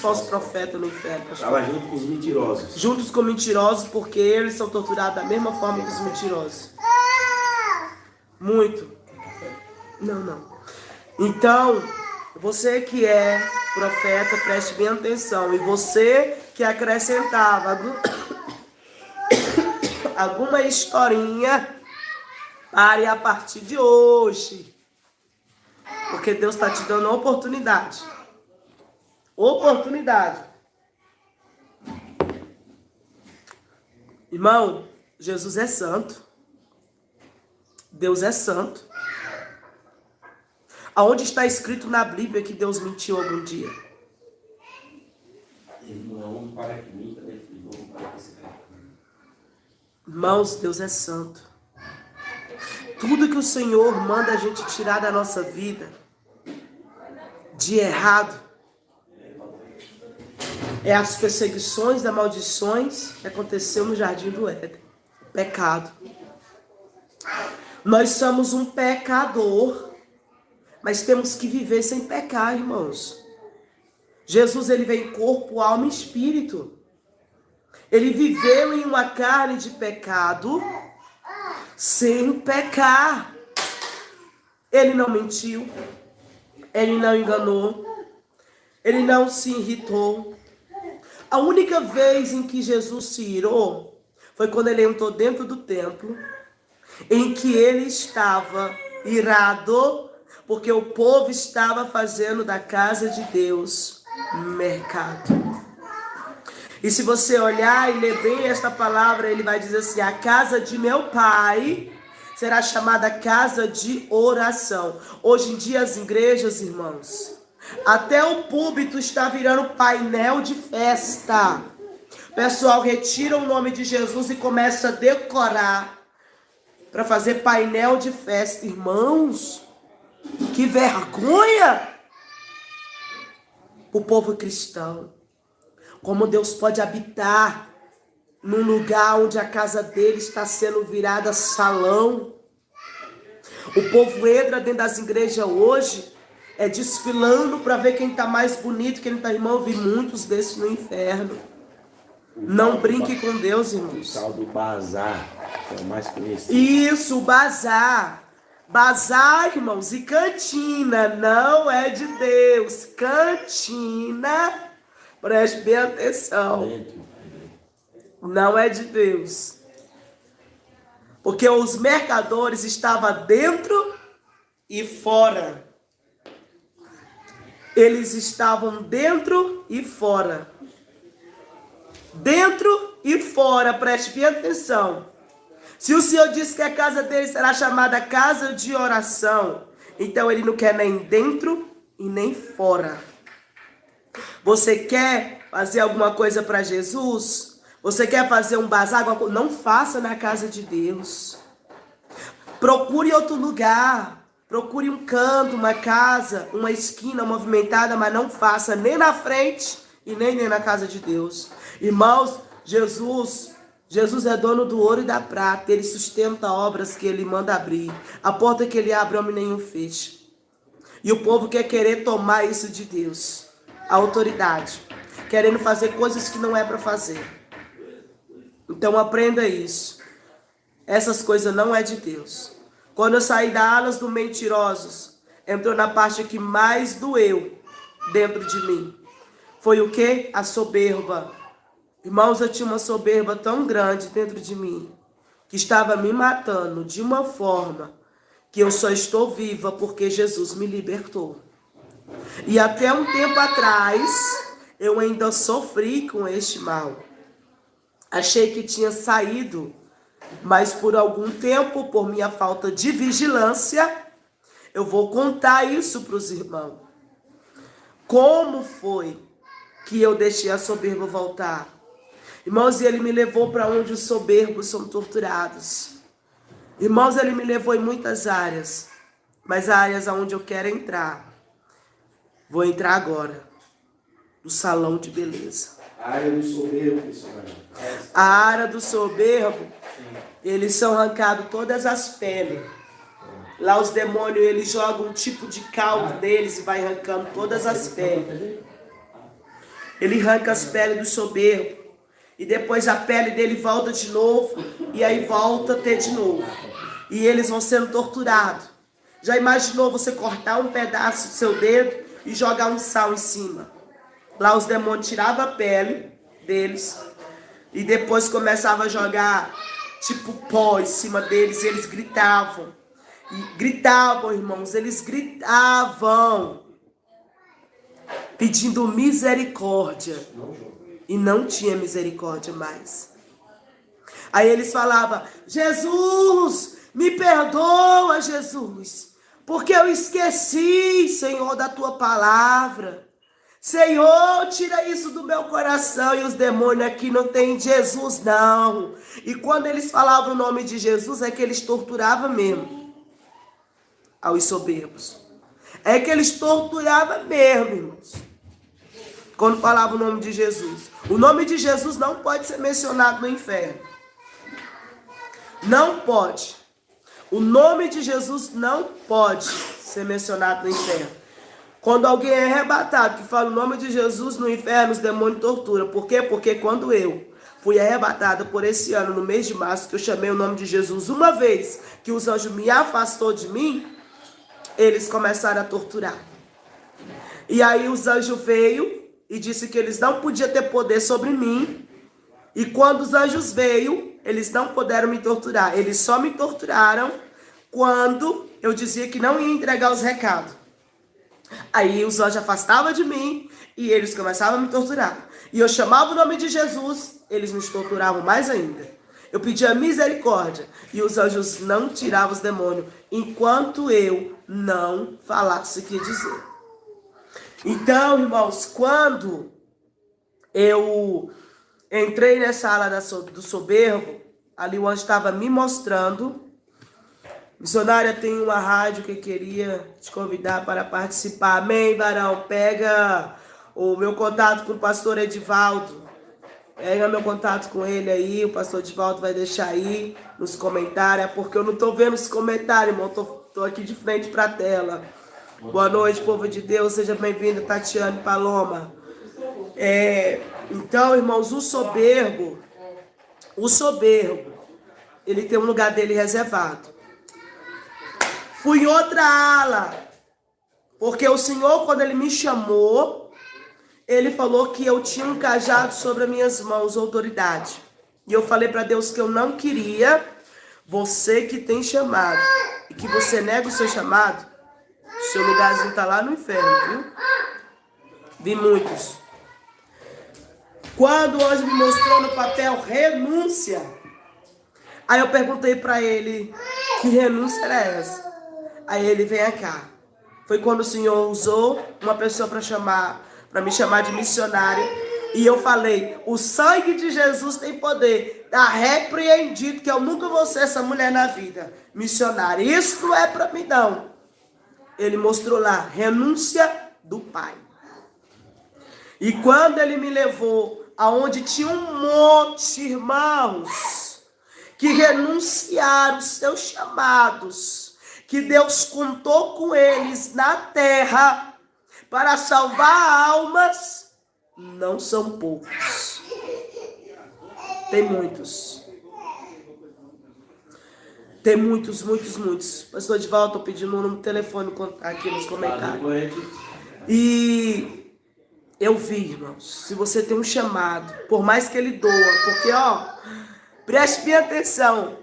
falsos profetas no inferno. Estava junto com os mentirosos. Juntos com mentirosos, porque eles são torturados da mesma forma que os mentirosos. Muito. Não. Então, você que é profeta, preste bem atenção. E você que acrescentava alguma historinha, pare a partir de hoje. Porque Deus está te dando uma oportunidade. Irmão, Jesus é santo. Deus é santo. Aonde está escrito na Bíblia que Deus mentiu algum dia? Irmãos, Deus é santo. Tudo que o Senhor manda a gente tirar da nossa vida de errado é as perseguições, das maldições que aconteceu no Jardim do Éden. Pecado. Nós somos um pecador, mas temos que viver sem pecar, irmãos. Jesus, ele veio em corpo, alma e espírito. Ele viveu em uma carne de pecado sem pecar. Ele não mentiu, ele não enganou, ele não se irritou. A única vez em que Jesus se irou foi quando ele entrou dentro do templo, em que ele estava irado, porque o povo estava fazendo da casa de Deus mercado. E se você olhar e ler bem esta palavra, ele vai dizer assim: a casa de meu pai será chamada casa de oração. Hoje em dia as igrejas, irmãos, até o púlpito está virando painel de festa. O pessoal retira o nome de Jesus e começa a decorar para fazer painel de festa. Irmãos, que vergonha o povo cristão. Como Deus pode habitar num lugar onde a casa dele está sendo virada salão. O povo entra dentro das igrejas hoje, desfilando para ver quem está mais bonito, quem está, irmão. Eu vi muitos desses no inferno. Não brinque com Deus, irmãos. O tal do bazar, que é o mais conhecido. Isso, o bazar. Bazar, irmãos, e cantina não é de Deus. Cantina, preste bem atenção, não é de Deus. Porque os mercadores estavam dentro e fora. Eles estavam dentro e fora. Dentro e fora, preste bem atenção. Se o Senhor disse que a casa dele será chamada casa de oração, então ele não quer nem dentro e nem fora. Você quer fazer alguma coisa para Jesus? Você quer fazer um bazar? Não faça na casa de Deus. Procure outro lugar. Procure um canto, uma casa, uma esquina movimentada, mas não faça nem na frente e nem na casa de Deus. Irmãos, Jesus é dono do ouro e da prata. Ele sustenta obras que ele manda abrir. A porta que ele abre, homem nenhum fecha. E o povo quer querer tomar isso de Deus. A autoridade. Querendo fazer coisas que não é para fazer. Então aprenda isso. Essas coisas não é de Deus. Quando eu saí da alas do mentirosos, entrou na parte que mais doeu dentro de mim. Foi o quê? A soberba. Irmãos, eu tinha uma soberba tão grande dentro de mim, que estava me matando de uma forma que eu só estou viva porque Jesus me libertou. E até um tempo atrás, eu ainda sofri com este mal. Achei que tinha saído, mas por algum tempo, por minha falta de vigilância, eu vou contar isso para os irmãos. Como foi que eu deixei a soberba voltar? Irmãos, e ele me levou para onde os soberbos são torturados. Irmãos, ele me levou em muitas áreas, mas áreas aonde eu quero entrar. Vou entrar agora, no salão de beleza. A área do soberbo, missionário. A área do soberbo, eles são arrancados todas as peles. Lá os demônios, eles jogam um tipo de caldo deles e vai arrancando todas as peles. Ele arranca as peles do soberbo. E depois a pele dele volta de novo. E aí volta a ter de novo. E eles vão sendo torturados. Já imaginou você cortar um pedaço do seu dedo e jogar um sal em cima? Lá os demônios tiravam a pele deles. E depois começavam a jogar tipo pó em cima deles. E eles gritavam. E gritavam, irmãos. Eles gritavam. Pedindo misericórdia. E não tinha misericórdia mais. Aí eles falavam: Jesus, me perdoa, Jesus, porque eu esqueci, Senhor, da tua palavra. Senhor, tira isso do meu coração. E os demônios aqui não tem Jesus, não. E quando eles falavam o nome de Jesus, é que eles torturavam mesmo aos soberbos. É que eles torturavam mesmo, irmãos. Quando falava o nome de Jesus. O nome de Jesus não pode ser mencionado no inferno. Não pode. O nome de Jesus não pode ser mencionado no inferno. Quando alguém é arrebatado, que fala o nome de Jesus no inferno, os demônios torturam. Por quê? Porque quando eu fui arrebatada por esse ano, no mês de março, que eu chamei o nome de Jesus uma vez, que os anjos me afastou de mim, eles começaram a torturar. E aí os anjos veio e disse que eles não podiam ter poder sobre mim. E quando os anjos veio, eles não puderam me torturar. Eles só me torturaram quando eu dizia que não ia entregar os recados. Aí os anjos afastavam de mim e eles começavam a me torturar. E eu chamava o nome de Jesus, eles nos torturavam mais ainda. Eu pedia misericórdia e os anjos não tiravam os demônios enquanto eu não falasse o que ia dizer. Então, irmãos, quando eu entrei nessa ala do soberbo, ali o anjo estava me mostrando Missionária, tem uma rádio que eu queria te convidar para participar. Amém, varão? Pega o meu contato com o pastor Edivaldo. Pega meu contato com ele aí. O pastor Edivaldo vai deixar aí nos comentários. Porque eu não tô vendo os comentários, irmão. Tô aqui de frente para a tela. Boa noite, povo de Deus. Seja bem-vindo, Tatiane Paloma. Então, irmãos, o soberbo, ele tem um lugar dele reservado. Fui em outra ala, porque o Senhor, quando Ele me chamou, Ele falou que eu tinha um cajado sobre as minhas mãos, autoridade. E eu falei para Deus que eu não queria você que tem chamado, e que você nega o seu chamado, seu lugarzinho está lá no inferno, viu? Vi muitos. Quando o anjo me mostrou no papel renúncia, aí eu perguntei para ele, que renúncia era essa? Aí ele, vem cá. Foi quando o Senhor usou uma pessoa para me chamar de missionária. E eu falei, o sangue de Jesus tem poder. Está repreendido que eu nunca vou ser essa mulher na vida. Missionária, isso não é para mim não. Ele mostrou lá, renúncia do Pai. E quando ele me levou aonde tinha um monte de irmãos que renunciaram os seus chamados, que Deus contou com eles na terra para salvar almas, não são poucos. Tem muitos. Tem muitos. Pastor Edivaldo, estou pedindo o número do telefone aqui nos comentários. E eu vi, irmãos, se você tem um chamado, por mais que ele doa, porque, preste bem atenção.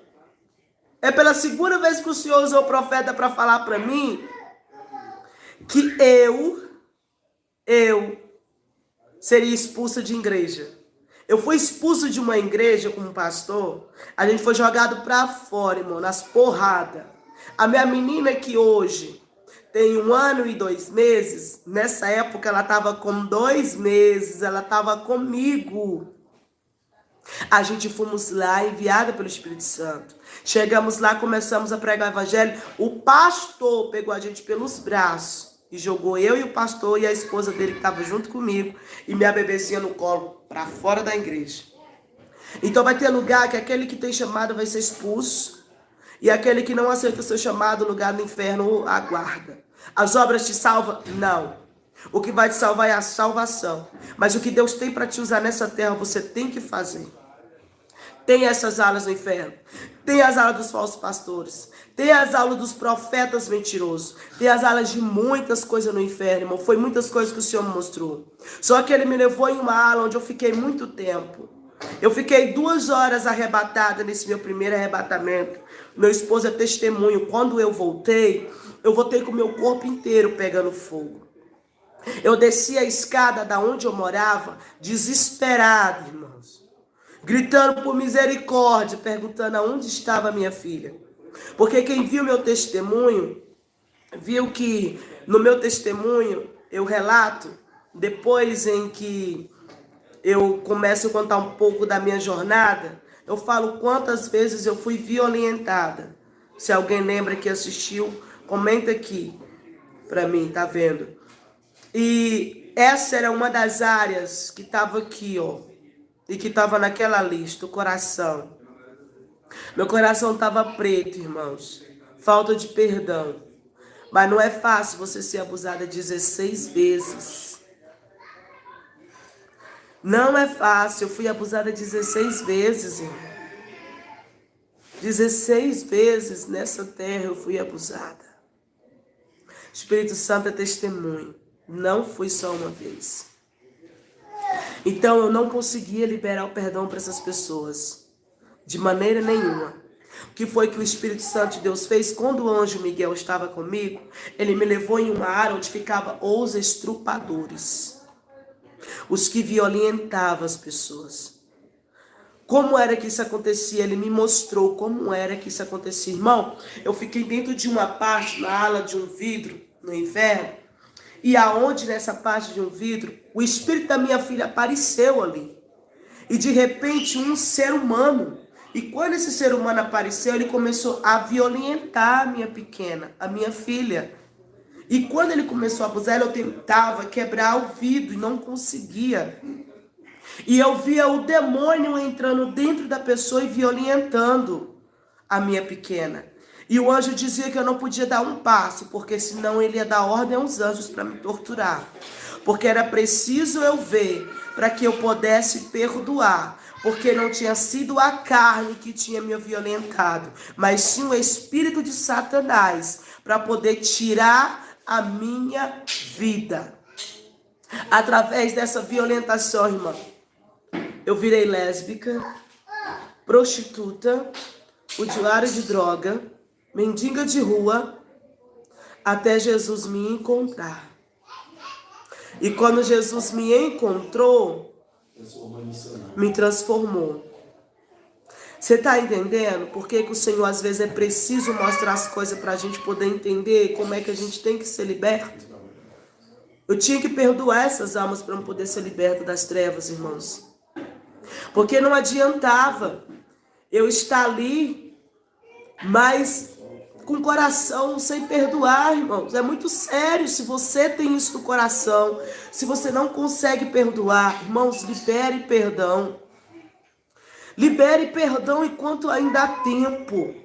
É pela segunda vez que o Senhor usou o profeta para falar para mim que eu seria expulsa de igreja. Eu fui expulso de uma igreja como pastor, a gente foi jogado para fora, irmão, nas porradas. A minha menina que hoje tem 1 ano e 2 meses, nessa época ela estava com 2 meses, ela estava comigo. A gente fomos lá, enviada pelo Espírito Santo. Chegamos lá, começamos a pregar o evangelho. O pastor pegou a gente pelos braços e jogou eu e o pastor e a esposa dele que estava junto comigo e minha bebezinha no colo para fora da igreja. Então vai ter lugar que aquele que tem chamado vai ser expulso e aquele que não aceita o seu chamado, o lugar do inferno aguarda. As obras te salvam? Não. O que vai te salvar é a salvação. Mas o que Deus tem para te usar nessa terra, você tem que fazer. Tem essas alas no inferno. Tem as alas dos falsos pastores. Tem as alas dos profetas mentirosos. Tem as alas de muitas coisas no inferno, irmão. Foi muitas coisas que o Senhor me mostrou. Só que Ele me levou em uma ala onde eu fiquei muito tempo. Eu fiquei 2 horas arrebatada nesse meu primeiro arrebatamento. Meu esposo é testemunho. Quando eu voltei com o meu corpo inteiro pegando fogo. Eu desci a escada da onde eu morava, desesperado, irmãos. Gritando por misericórdia, perguntando aonde estava a minha filha. Porque quem viu meu testemunho, viu que no meu testemunho, eu relato, depois em que eu começo a contar um pouco da minha jornada, eu falo quantas vezes eu fui violentada. Se alguém lembra que assistiu, comenta aqui pra mim, tá vendo? E essa era uma das áreas que estava aqui, e que estava naquela lista, o coração. Meu coração estava preto, irmãos. Falta de perdão. Mas não é fácil você ser abusada 16 vezes. Não é fácil. Eu fui abusada 16 vezes, irmão. 16 vezes nessa terra eu fui abusada. O Espírito Santo é testemunho. Não fui só uma vez. Então eu não conseguia liberar o perdão para essas pessoas. De maneira nenhuma. O que foi que o Espírito Santo de Deus fez? Quando o anjo Miguel estava comigo, ele me levou em uma área onde ficavam os estrupadores. Os que violentavam as pessoas. Como era que isso acontecia? Ele me mostrou como era que isso acontecia. Irmão, eu fiquei dentro de uma parte, na ala de um vidro, no inferno. E aonde nessa parte de um vidro, o espírito da minha filha apareceu ali. E de repente um ser humano E quando esse ser humano apareceu, ele começou a violentar a minha pequena, a minha filha. E quando ele começou a abusar, eu tentava quebrar o vidro e não conseguia. E eu via o demônio entrando dentro da pessoa e violentando a minha pequena. E o anjo dizia que eu não podia dar um passo, porque senão ele ia dar ordem aos anjos para me torturar. Porque era preciso eu ver para que eu pudesse perdoar. Porque não tinha sido a carne que tinha me violentado, mas sim o espírito de Satanás para poder tirar a minha vida. Através dessa violentação, irmã, eu virei lésbica, prostituta, usuária de droga, mendiga de rua, até Jesus me encontrar. E quando Jesus me encontrou, me transformou. Você está entendendo por que o Senhor às vezes é preciso mostrar as coisas para a gente poder entender como é que a gente tem que ser liberto? Eu tinha que perdoar essas almas para eu poder ser liberto das trevas, irmãos. Porque não adiantava eu estar ali, mas com coração sem perdoar, irmãos. É muito sério. Se você tem isso no coração, se você não consegue perdoar, irmãos, libere perdão. Libere perdão enquanto ainda há tempo.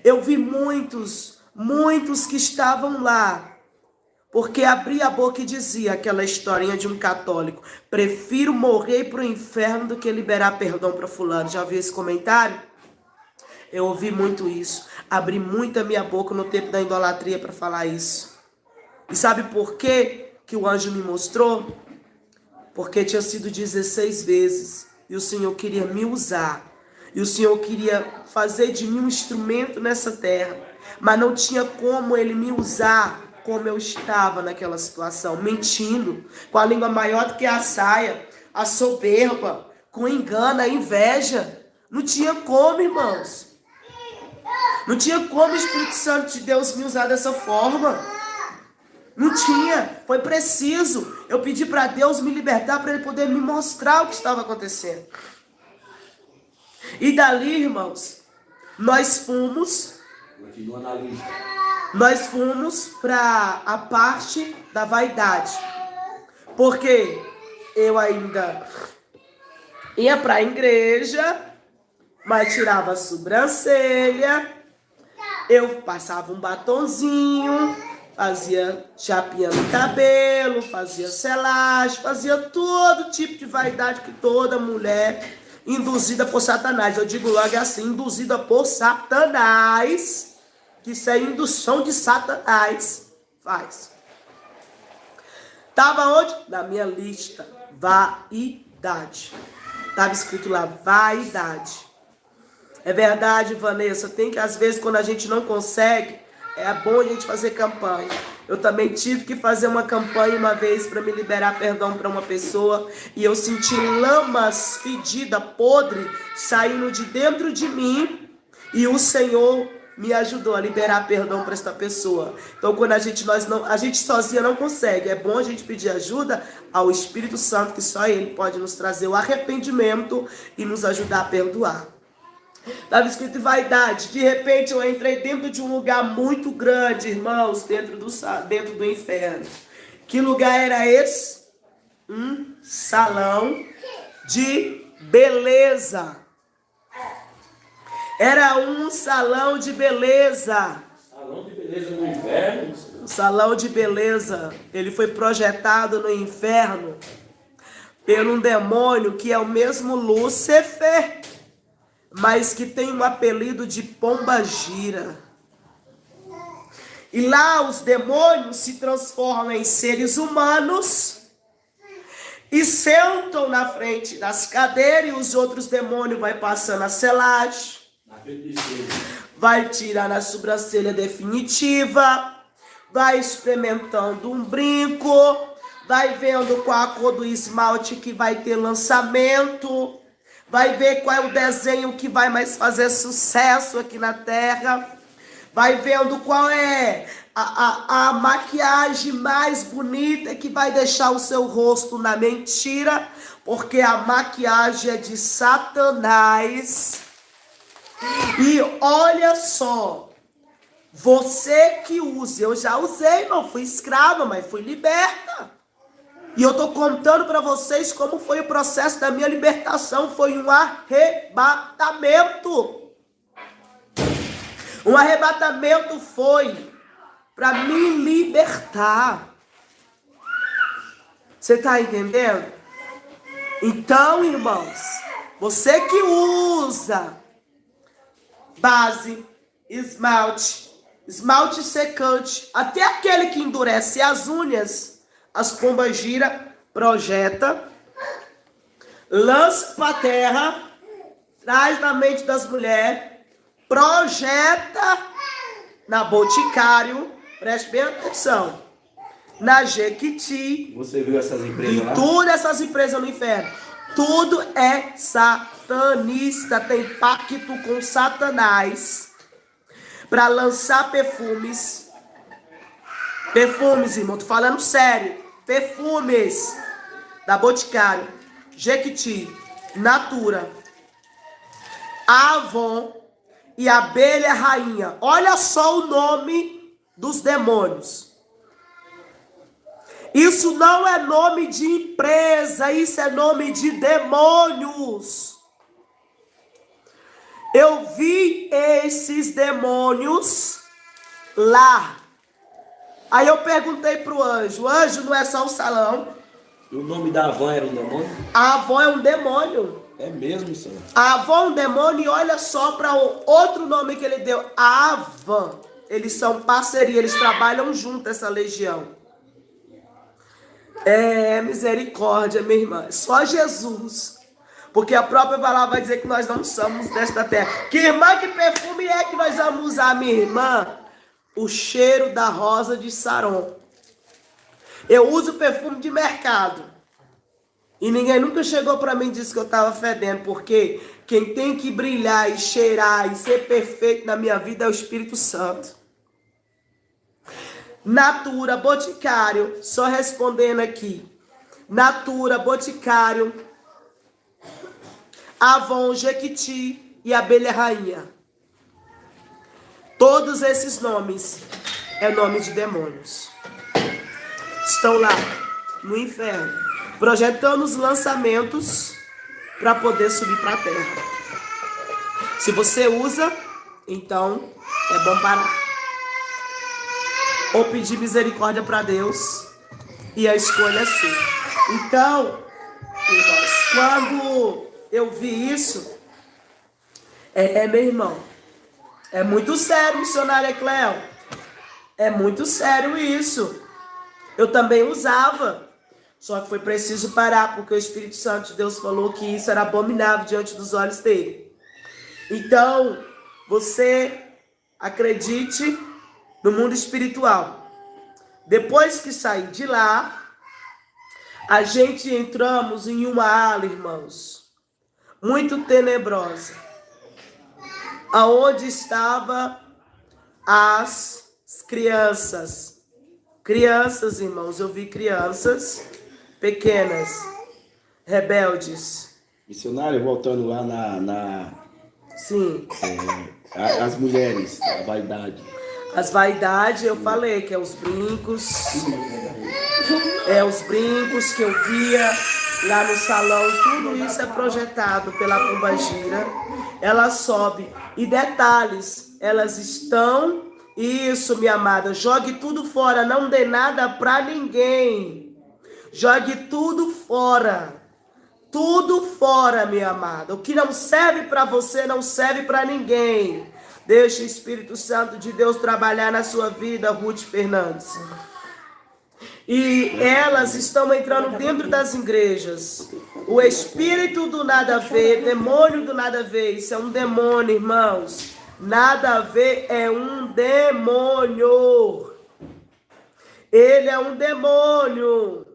Eu vi muitos que estavam lá, porque abria a boca e dizia aquela historinha de um católico: prefiro morrer para o inferno do que liberar perdão para fulano. Já viu esse comentário? Eu ouvi muito isso. Abri muito a minha boca no tempo da idolatria para falar isso. E sabe por quê que o anjo me mostrou? Porque tinha sido 16 vezes. E o Senhor queria me usar. E o Senhor queria fazer de mim um instrumento nessa terra. Mas não tinha como ele me usar como eu estava naquela situação. Mentindo, com a língua maior do que a saia, a soberba, com engano, a inveja. Não tinha como, irmãos. Não tinha como o Espírito Santo de Deus me usar dessa forma. Não tinha. Foi preciso eu pedir para Deus me libertar, para Ele poder me mostrar o que estava acontecendo. E dali, irmãos, nós fomos para a parte da vaidade. Porque eu ainda ia para a igreja, mas tirava a sobrancelha, eu passava um batonzinho, fazia chapinha no cabelo, fazia selagem, fazia todo tipo de vaidade que toda mulher induzida por Satanás. Eu digo logo assim, induzida por Satanás, que isso é indução de Satanás, faz. Estava onde? Na minha lista, vaidade. Estava escrito lá, vaidade. É verdade, Vanessa, tem que às vezes quando a gente não consegue, é bom a gente fazer campanha. Eu também tive que fazer uma campanha uma vez para me liberar perdão para uma pessoa. E eu senti lamas fedidas, podre, saindo de dentro de mim. E o Senhor me ajudou a liberar perdão para esta pessoa. Então quando a gente sozinha não consegue. É bom a gente pedir ajuda ao Espírito Santo, que só Ele pode nos trazer o arrependimento e nos ajudar a perdoar. Estava escrito vaidade. De repente eu entrei dentro de um lugar muito grande, irmãos, dentro do inferno. Que lugar era esse? Um salão de beleza. Era um salão de beleza. Salão de beleza no inferno? Um salão de beleza. Ele foi projetado no inferno por um demônio que é o mesmo Lúcifer, mas que tem um apelido de pombagira. E lá os demônios se transformam em seres humanos e sentam na frente das cadeiras, e os outros demônios vai passando a selagem, vai tirando a sobrancelha definitiva, vai experimentando um brinco, vai vendo qual a cor do esmalte que vai ter lançamento, vai ver qual é o desenho que vai mais fazer sucesso aqui na terra. Vai vendo qual é a maquiagem mais bonita que vai deixar o seu rosto na mentira. Porque a maquiagem é de Satanás. E olha só, você que usa, eu já usei, irmão, fui escrava, mas fui liberta. E eu tô contando para vocês como foi o processo da minha libertação, foi um arrebatamento. Um arrebatamento foi para me libertar. Você tá entendendo? Então, irmãos, você que usa base, esmalte secante, até aquele que endurece as unhas, as pombas gira, projeta, lança para a terra, traz na mente das mulheres, projeta na Boticário, preste bem atenção, na Jequiti. Você viu essas empresas lá? Tudo essas empresas no inferno. Tudo é satanista, tem pacto com Satanás para lançar perfumes. Perfumes, irmão, tô falando sério. Perfumes da Boticário, Jequiti, Natura, Avon e Abelha Rainha. Olha só o nome dos demônios. Isso não é nome de empresa, isso é nome de demônios. Eu vi esses demônios lá. Aí eu perguntei pro anjo, anjo não é só um salão? O nome da Avon era um demônio? A Avon é um demônio. É mesmo, senhor? A Avon é um demônio e olha só para o outro nome que ele deu, a Avan. Eles são parceria, eles trabalham junto, essa legião. É misericórdia, minha irmã. Só Jesus. Porque a própria palavra vai dizer que nós não somos desta terra. Que irmã, que perfume é que nós vamos usar, minha irmã? O cheiro da rosa de Saron. Eu uso perfume de mercado. E ninguém nunca chegou para mim e disse que eu estava fedendo. Porque quem tem que brilhar e cheirar e ser perfeito na minha vida é o Espírito Santo. Natura, Boticário, só respondendo aqui. Natura, Boticário, Avon, Jequiti e Abelha Rainha. Todos esses nomes é nome de demônios. Estão lá no inferno, projetando os lançamentos para poder subir para a terra. Se você usa, então é bom parar. Ou pedir misericórdia para Deus. E a escolha é sua. Então, irmãos, quando eu vi isso, meu irmão, é muito sério, missionária Cleo. É muito sério isso. Eu também usava. Só que foi preciso parar, porque o Espírito Santo de Deus falou que isso era abominável diante dos olhos dele. Então, você acredite no mundo espiritual. Depois que saí de lá, a gente entramos em uma ala, irmãos, muito tenebrosa, aonde estava as crianças. Crianças, irmãos, eu vi crianças pequenas, rebeldes. Missionário, voltando lá Sim. As mulheres, a vaidade. As vaidades, eu falei que é os brincos. É os brincos que eu via lá no salão. Tudo isso é projetado pela pombagira. Ela sobe. E detalhes, elas estão... Isso, minha amada. Jogue tudo fora. Não dê nada pra ninguém. Jogue tudo fora. Tudo fora, minha amada. O que não serve pra você, não serve pra ninguém. Deixe o Espírito Santo de Deus trabalhar na sua vida, Ruth Fernandes. E elas estão entrando dentro das igrejas. O espírito do nada a ver, demônio do nada a ver. Isso é um demônio, irmãos. Nada a ver é um demônio. Ele é um demônio.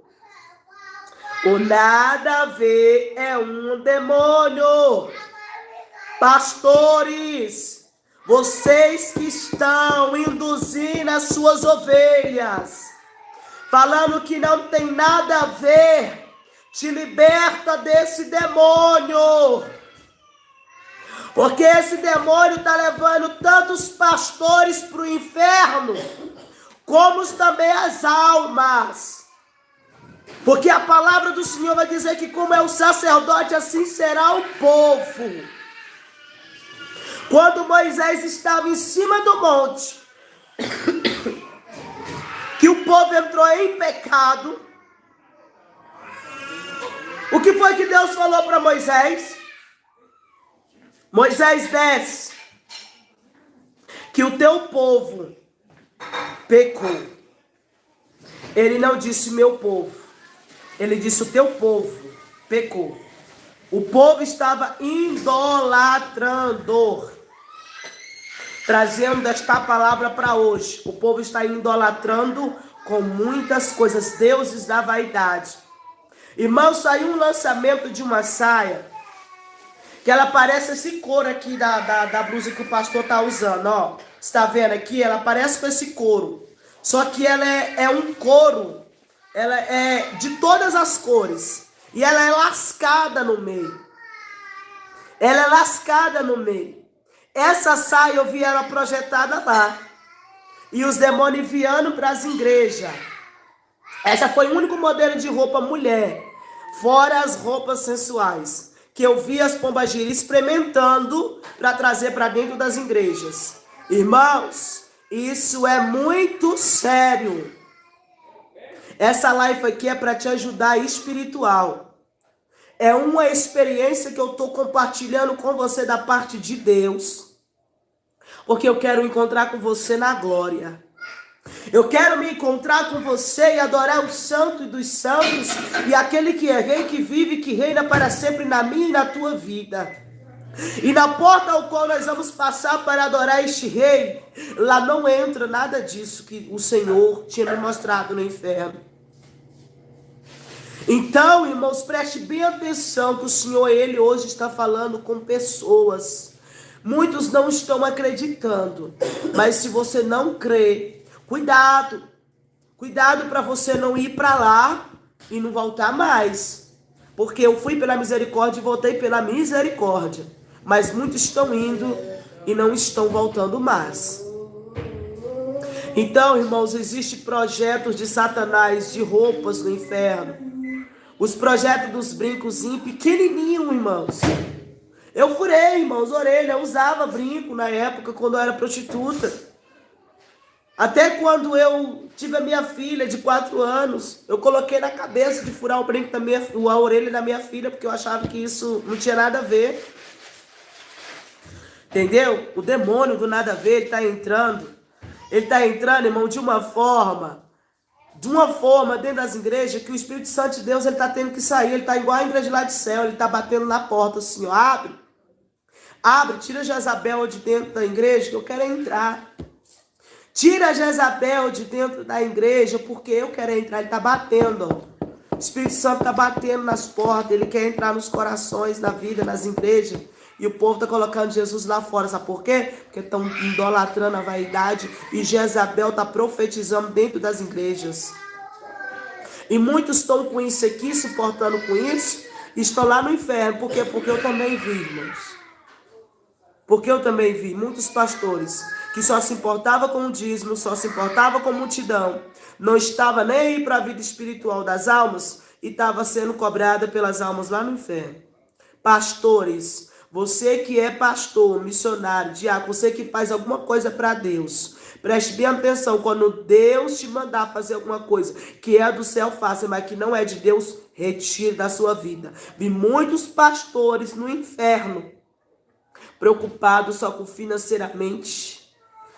O nada a ver é um demônio. Pastores, vocês que estão induzindo as suas ovelhas, falando que não tem nada a ver, te liberta desse demônio. Porque esse demônio está levando tantos pastores para o inferno, como também as almas. Porque a palavra do Senhor vai dizer que como é o sacerdote, assim será o povo. Quando Moisés estava em cima do monte, que o povo entrou em pecado, o que foi que Deus falou para Moisés? Moisés, desce, que o teu povo pecou. Ele não disse meu povo, ele disse o teu povo pecou. O povo estava idolatrando. Trazendo esta palavra para hoje. O povo está idolatrando com muitas coisas, deuses da vaidade. Irmão, saiu um lançamento de uma saia, que ela parece esse couro aqui da blusa que o pastor está usando, ó. Está vendo aqui? Ela parece com esse couro. Só que ela é um couro, ela é de todas as cores. E ela é lascada no meio. Ela é lascada no meio. Essa saia eu vi ela projetada lá. E os demônios enviando para as igrejas. Essa foi o único modelo de roupa mulher. Fora as roupas sensuais. Que eu vi as pombagiras experimentando para trazer para dentro das igrejas. Irmãos, isso é muito sério. Essa live aqui é para te ajudar espiritual. É uma experiência que eu estou compartilhando com você da parte de Deus. Porque eu quero encontrar com você na glória. Eu quero me encontrar com você e adorar o Santo dos Santos. E aquele que é rei, que vive, que reina para sempre na minha e na tua vida. E na porta ao qual nós vamos passar para adorar este rei, lá não entra nada disso que o Senhor tinha me mostrado no inferno. Então, irmãos, preste bem atenção que o Senhor, Ele hoje está falando com pessoas. Muitos não estão acreditando, mas se você não crê, cuidado. Cuidado para você não ir para lá e não voltar mais. Porque eu fui pela misericórdia e voltei pela misericórdia. Mas muitos estão indo e não estão voltando mais. Então, irmãos, existem projetos de Satanás de roupas no inferno. Os projetos dos brincozinhos pequenininhos, irmãos. Eu furei, irmãos, orelha. Eu usava brinco na época, quando eu era prostituta. Até quando eu tive a minha filha de 4 anos, eu coloquei na cabeça de furar o brinco a orelha da minha filha, porque eu achava que isso não tinha nada a ver. Entendeu? O demônio do nada a ver, ele está entrando. Ele está entrando, irmão, de uma forma dentro das igrejas, que o Espírito Santo de Deus, ele está tendo que sair. Ele está igual a igreja lá de céu, ele está batendo na porta assim, ó, abre, tira Jezabel de dentro da igreja, que eu quero entrar. Tira Jezabel de dentro da igreja, porque eu quero entrar. Ele está batendo, ó. O Espírito Santo está batendo nas portas, ele quer entrar nos corações, na vida, nas igrejas. E o povo está colocando Jesus lá fora, sabe por quê? Porque estão idolatrando a vaidade e Jezabel está profetizando dentro das igrejas. E muitos estão com isso aqui, suportando com isso, e estão lá no inferno. Por quê? Porque eu também vi, irmãos. Porque eu também vi muitos pastores que só se importava com o dízimo, só se importava com a multidão, não estava nem aí para a vida espiritual das almas e estava sendo cobrada pelas almas lá no inferno. Pastores, você que é pastor, missionário, diácono, você que faz alguma coisa para Deus, preste bem atenção, quando Deus te mandar fazer alguma coisa que é do céu, faça, mas que não é de Deus, retire da sua vida. Vi muitos pastores no inferno, preocupados só com financeiramente,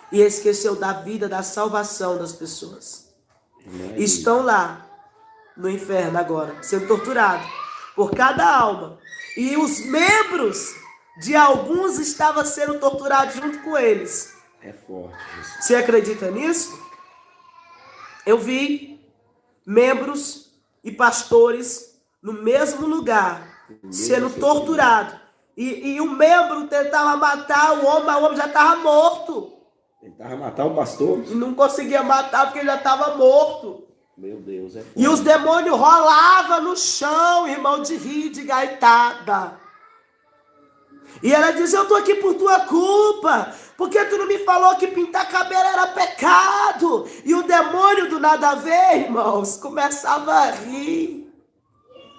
e esqueceu da vida, da salvação das pessoas. Estão lá no inferno agora, sendo torturados por cada alma. E os membros de alguns estavam sendo torturados junto com eles. É forte isso. Você acredita nisso? Eu vi membros e pastores no mesmo lugar, sendo torturados. E o membro tentava matar o homem, mas o homem já estava morto. Tentava matar o pastor? E não conseguia matar porque ele já estava morto. Meu Deus, é forte. E os demônios rolavam no chão, irmão, de rir, de gaitada. E ela diz, eu tô aqui por tua culpa, porque tu não me falou que pintar cabelo era pecado. E o demônio do nada a ver, irmãos, começava a rir.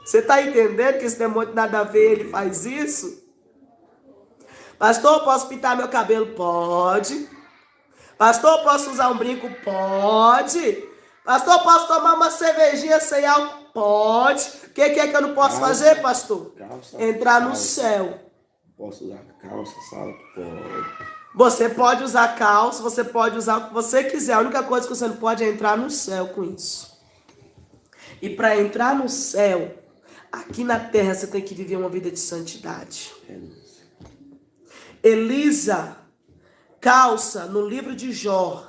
Você tá entendendo que esse demônio do nada a ver, ele faz isso? Pastor, posso pintar meu cabelo? Pode. Pastor, posso usar um brinco? Pode. Pastor, posso tomar uma cervejinha sem álcool? Pode. O que é que eu não posso fazer, pastor? Entrar no céu. Posso usar calça, salto? Pode. Você pode usar calça, você pode usar o que você quiser. A única coisa que você não pode é entrar no céu com isso. E para entrar no céu, aqui na terra você tem que viver uma vida de santidade. Elisa, calça, no livro de Jó,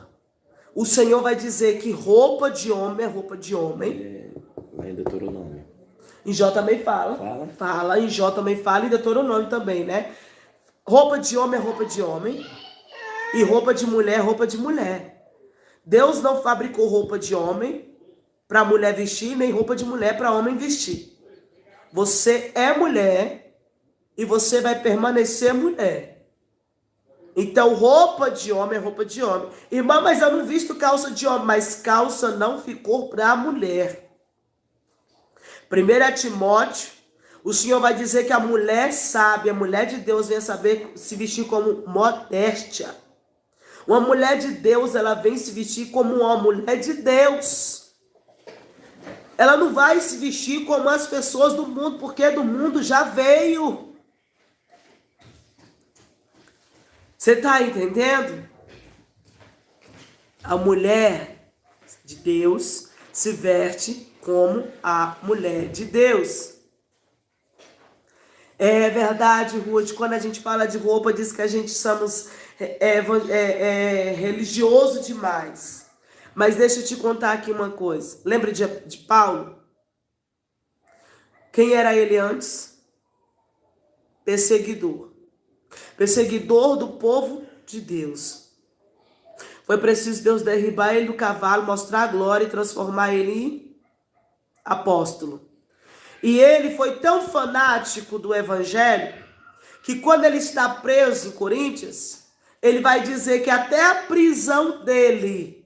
o Senhor vai dizer que roupa de homem é roupa de homem. Lá em Deuteronômio. Em Jó também fala. Fala, em Jó também fala, e em Deuteronômio também, né? Roupa de homem é roupa de homem. E roupa de mulher é roupa de mulher. Deus não fabricou roupa de homem para mulher vestir, nem roupa de mulher para homem vestir. Você é mulher e você vai permanecer mulher. Então, roupa de homem é roupa de homem. Irmã, mas eu não visto calça de homem. Mas calça não ficou para a mulher. 1 Timóteo, o Senhor vai dizer que a mulher sábia, a mulher de Deus, vem saber se vestir como modéstia. Uma mulher de Deus, ela vem se vestir como uma mulher de Deus. Ela não vai se vestir como as pessoas do mundo, porque do mundo já veio. Você está entendendo? A mulher de Deus se veste como a mulher de Deus. É verdade, Ruth, quando a gente fala de roupa, diz que a gente somos religioso demais. Mas deixa eu te contar aqui uma coisa. Lembra de Paulo? Quem era ele antes? Perseguidor. Perseguidor do povo de Deus. Foi preciso Deus derribar ele do cavalo, mostrar a glória e transformar ele em apóstolo. E ele foi tão fanático do evangelho que quando ele está preso em Coríntios, ele vai dizer que até a prisão dele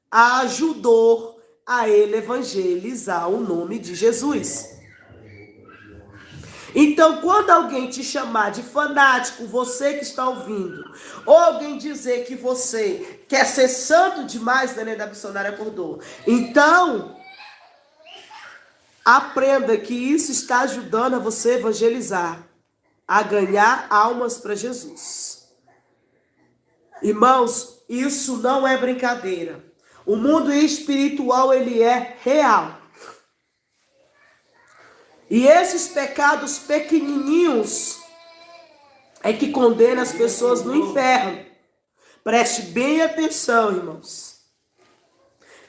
ajudou a ele evangelizar o nome de Jesus. Então, quando alguém te chamar de fanático, você que está ouvindo, ou alguém dizer que você quer ser santo demais, Neném da Missionária acordou. Então, aprenda que isso está ajudando a você evangelizar, a ganhar almas para Jesus. Irmãos, isso não é brincadeira. O mundo espiritual, ele é real. E esses pecados pequenininhos é que condenam as pessoas no inferno. Preste bem atenção, irmãos.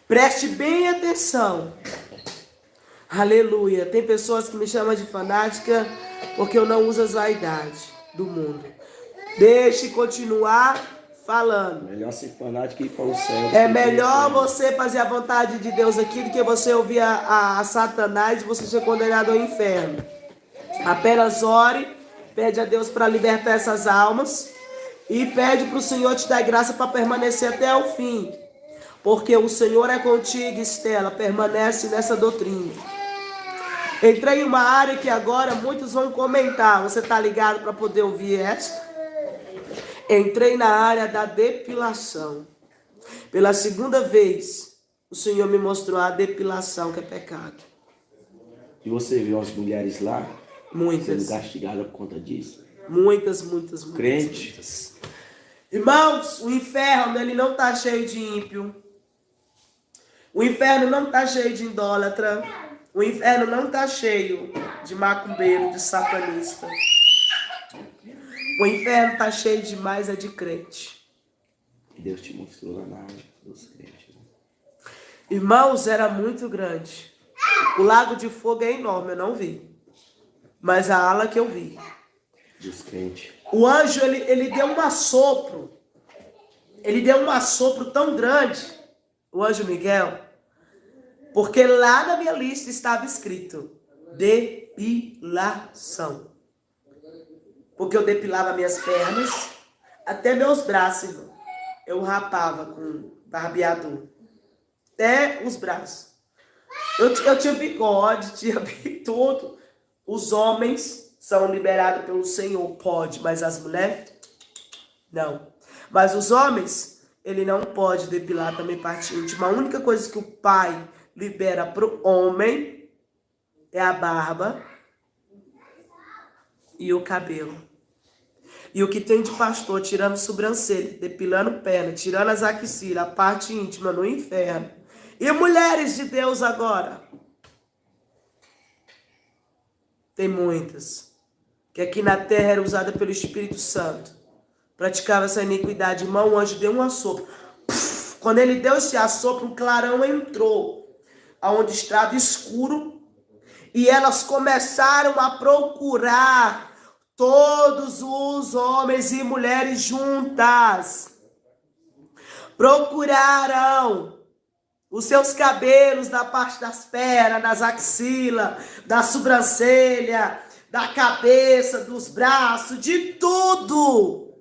Preste bem atenção. Aleluia. Tem pessoas que me chamam de fanática porque eu não uso as vaidades do mundo. Deixe continuar falando. Melhor ser fanático e ir para o céu. É melhor você fazer a vontade de Deus aqui do que você ouvir a Satanás e você ser condenado ao inferno. Apenas ore, pede a Deus para libertar essas almas e pede para o Senhor te dar graça para permanecer até o fim. Porque o Senhor é contigo, Estela, permanece nessa doutrina. Entrei em uma área que agora muitos vão comentar. Você está ligado para poder ouvir esta? Entrei na área da depilação. Pela segunda vez, o Senhor me mostrou a depilação, que é pecado. E você viu as mulheres lá? Muitas. Sendo castigadas por conta disso? Muitas. Crente. Muitas. Irmãos, o inferno, ele não está cheio de ímpio. O inferno não está cheio de idólatra. O inferno não está cheio de macumbeiro, de satanista. O inferno está cheio demais de crente. Deus te mostrou lá na área dos crentes. Irmãos, era muito grande. O lago de fogo é enorme, eu não vi. Mas a ala que eu vi. Dos crentes. O anjo, ele deu um assopro. Ele deu um assopro tão grande, o anjo Miguel, porque lá na minha lista estava escrito depilação. Porque eu depilava minhas pernas, até meus braços, irmão. Eu rapava com barbeador. Até os braços. Eu tinha bigode, tinha tudo. Os homens são liberados pelo Senhor, pode, mas as mulheres, não. Mas os homens, ele não pode depilar também parte íntima. A única coisa que o pai libera para o homem é a barba e o cabelo. E o que tem de pastor tirando sobrancelha, depilando perna, tirando as axilas, a parte íntima no inferno. E mulheres de Deus agora? Tem muitas. Que aqui na terra era usada pelo Espírito Santo. Praticava essa iniquidade. Irmão, o anjo deu um assopro. Quando ele deu esse assopro, um clarão entrou. Aonde estava escuro. E elas começaram a procurar todos os homens e mulheres juntas. Procuraram os seus cabelos da parte das pernas, das axilas, da sobrancelha, da cabeça, dos braços, de tudo.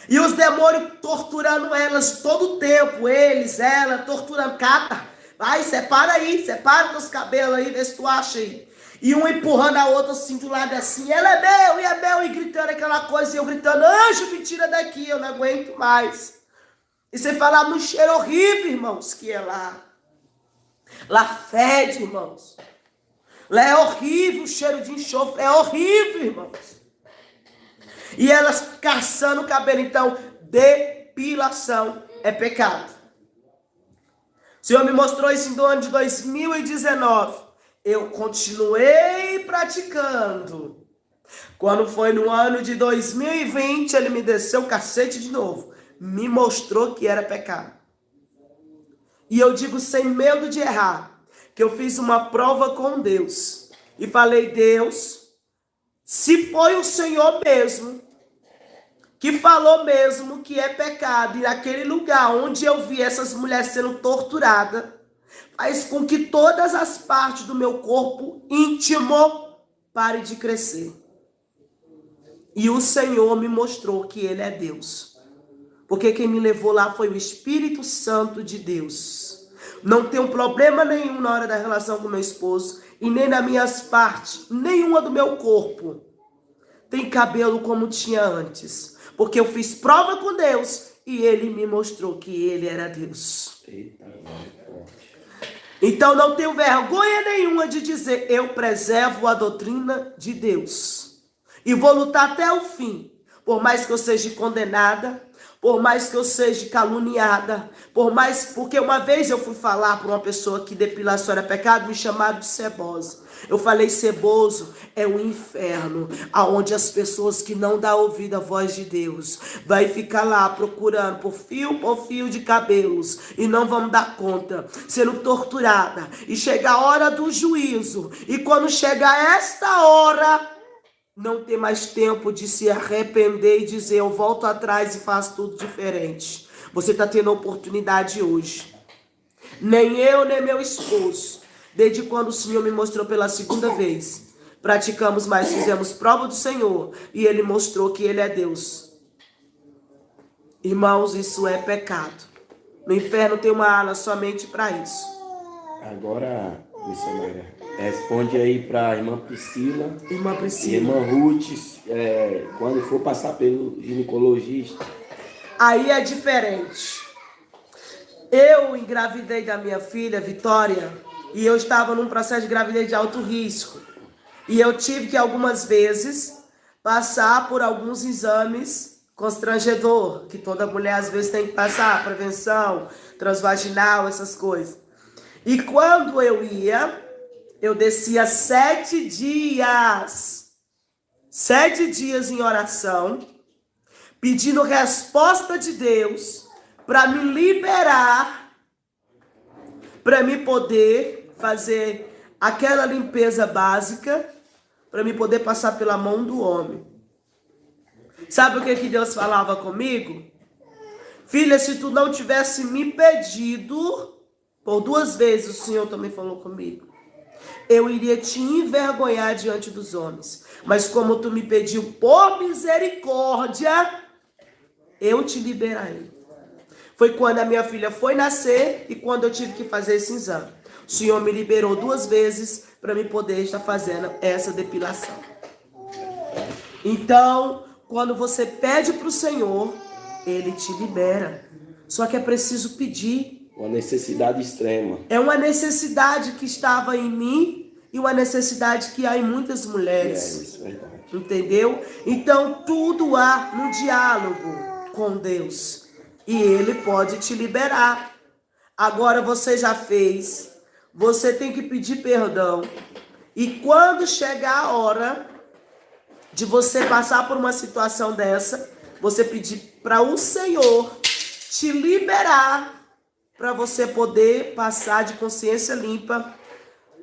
E os demônios torturando elas todo o tempo. Eles, ela, torturando. Cata, vai, separa aí, separa teus cabelos aí, vê se tu acha aí. E um empurrando a outra assim, do lado assim, ela é meu, e gritando aquela coisa, e eu gritando, anjo, me tira daqui, eu não aguento mais. E você falar no cheiro horrível, irmãos, que é lá. Lá fede, irmãos. Lá é horrível, o cheiro de enxofre, é horrível, irmãos. E elas caçando o cabelo, então, depilação é pecado. O Senhor me mostrou isso no ano de 2019. Eu continuei praticando. Quando foi no ano de 2020, ele me desceu o cacete de novo. Me mostrou que era pecado. E eu digo sem medo de errar, que eu fiz uma prova com Deus. E falei, Deus, se foi o Senhor mesmo, que falou mesmo que é pecado, e naquele lugar onde eu vi essas mulheres sendo torturadas, faz com que todas as partes do meu corpo íntimo parem de crescer. E o Senhor me mostrou que Ele é Deus. Porque quem me levou lá foi o Espírito Santo de Deus. Não tenho problema nenhum na hora da relação com meu esposo. E nem nas minhas partes, nenhuma do meu corpo tem cabelo como tinha antes. Porque eu fiz prova com Deus e Ele me mostrou que Ele era Deus. Então não tenho vergonha nenhuma de dizer, eu preservo a doutrina de Deus. E vou lutar até o fim. Por mais que eu seja condenada, por mais que eu seja caluniada, porque uma vez eu fui falar para uma pessoa que depilação era pecado, me chamaram de cebosa. Eu falei, ceboso é o inferno, aonde as pessoas que não dão ouvido à voz de Deus vai ficar lá procurando por fio de cabelos e não vão dar conta, sendo torturada. E chega a hora do juízo, e quando chegar esta hora, não tem mais tempo de se arrepender e dizer, eu volto atrás e faço tudo diferente. Você está tendo a oportunidade hoje. Nem eu, nem meu esposo, desde quando o Senhor me mostrou pela segunda vez, praticamos mais, fizemos prova do Senhor, e Ele mostrou que Ele é Deus. Irmãos, isso é pecado. No inferno tem uma ala somente para isso. Agora, missionária, responde aí para a irmã Priscila. Irmã Priscila. E irmã Ruth, quando for passar pelo ginecologista. Aí é diferente. Eu engravidei da minha filha, Vitória, e eu estava num processo de gravidez de alto risco. E eu tive que algumas vezes passar por alguns exames constrangedor, que toda mulher às vezes tem que passar, prevenção, transvaginal, essas coisas. E quando eu ia, eu descia 7 dias. 7 dias em oração, pedindo resposta de Deus para me liberar, para me poder fazer aquela limpeza básica, para me poder passar pela mão do homem. Sabe o que Deus falava comigo? Filha, se tu não tivesse me pedido, por 2 vezes o Senhor também falou comigo. eu iria te envergonhar diante dos homens. Mas como tu me pediu por misericórdia, eu te liberarei. Foi quando a minha filha foi nascer e quando eu tive que fazer esse exame. O Senhor me liberou 2 vezes para me poder estar fazendo essa depilação. Então, quando você pede para o Senhor, Ele te libera. Só que é preciso pedir. Uma necessidade extrema. É uma necessidade que estava em mim e uma necessidade que há em muitas mulheres. Isso é verdade. Entendeu? Então, tudo há no diálogo com Deus. E Ele pode te liberar. Agora você já fez. Você tem que pedir perdão. E quando chegar a hora de você passar por uma situação dessa, você pedir para o Senhor te liberar, para você poder passar de consciência limpa,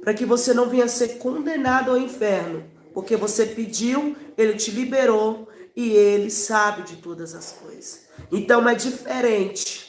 para que você não venha ser condenado ao inferno, porque você pediu, Ele te liberou e Ele sabe de todas as coisas. Então é diferente.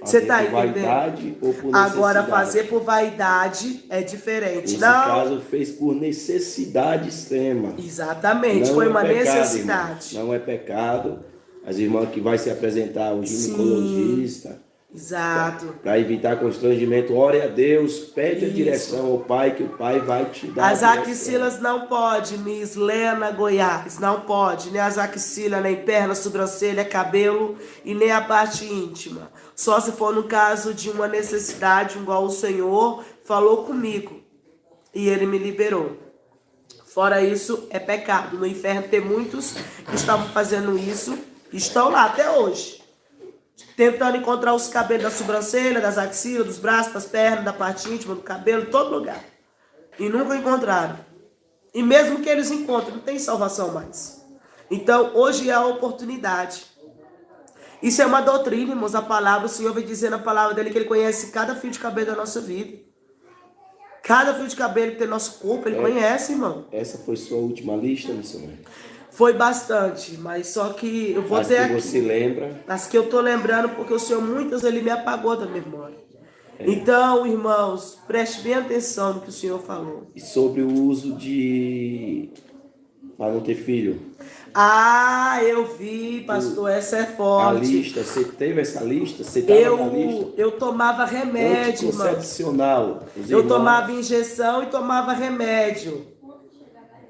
Você está entendendo? Vaidade ou por agora fazer por vaidade é diferente. Nesse não. caso fez por necessidade extrema. Exatamente, não foi é uma pecado, necessidade. Irmão. Não é pecado. As irmãs que vai se apresentar ao ginecologista. Sim, exato. Para evitar constrangimento, ore a Deus, pede a direção ao Pai, que o Pai vai te dar. As axilas não pode, Miss Lena Goiás, não pode, nem as axilas, nem perna, sobrancelha, cabelo e nem a parte íntima. Só se for no caso de uma necessidade, igual o Senhor falou comigo e Ele me liberou. Fora isso, é pecado. No inferno tem muitos que estavam fazendo isso, que estão lá até hoje, tentando encontrar os cabelos da sobrancelha, das axilas, dos braços, das pernas, da parte íntima, do cabelo, em todo lugar. E nunca encontraram. E mesmo que eles encontrem, não tem salvação mais. Então, hoje é a oportunidade. Isso é uma doutrina, irmãos. A palavra, o Senhor vem dizer na palavra dele que Ele conhece cada fio de cabelo da nossa vida. Cada fio de cabelo que tem nosso corpo, Ele conhece, irmão. Essa foi sua última lista, missionário? Foi bastante, mas só que eu vou ter aqui. As que você lembra? As que eu tô lembrando, porque o Senhor, muitas, Ele me apagou da memória. Então, irmãos, preste bem atenção no que o Senhor falou. E sobre o uso de... para não ter filho? Ah, eu vi, pastor, essa é forte. A lista, você teve essa lista? Você estava na lista? Eu tomava remédio, irmão. Anticoncepcional. Eu tomava injeção e tomava remédio.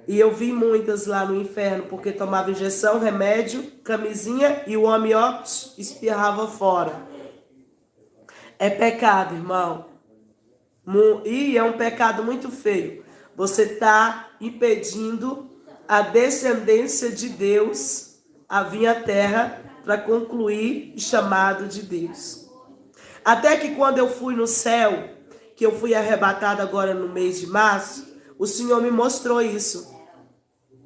E eu vi muitas lá no inferno, porque tomava injeção, remédio, camisinha e o homem, ó, espirrava fora. É pecado, irmão. E é um pecado muito feio. Você está impedindo a descendência de Deus a vir à terra para concluir o chamado de Deus. Até que quando eu fui no céu, que eu fui arrebatado agora no mês de março, o Senhor me mostrou isso.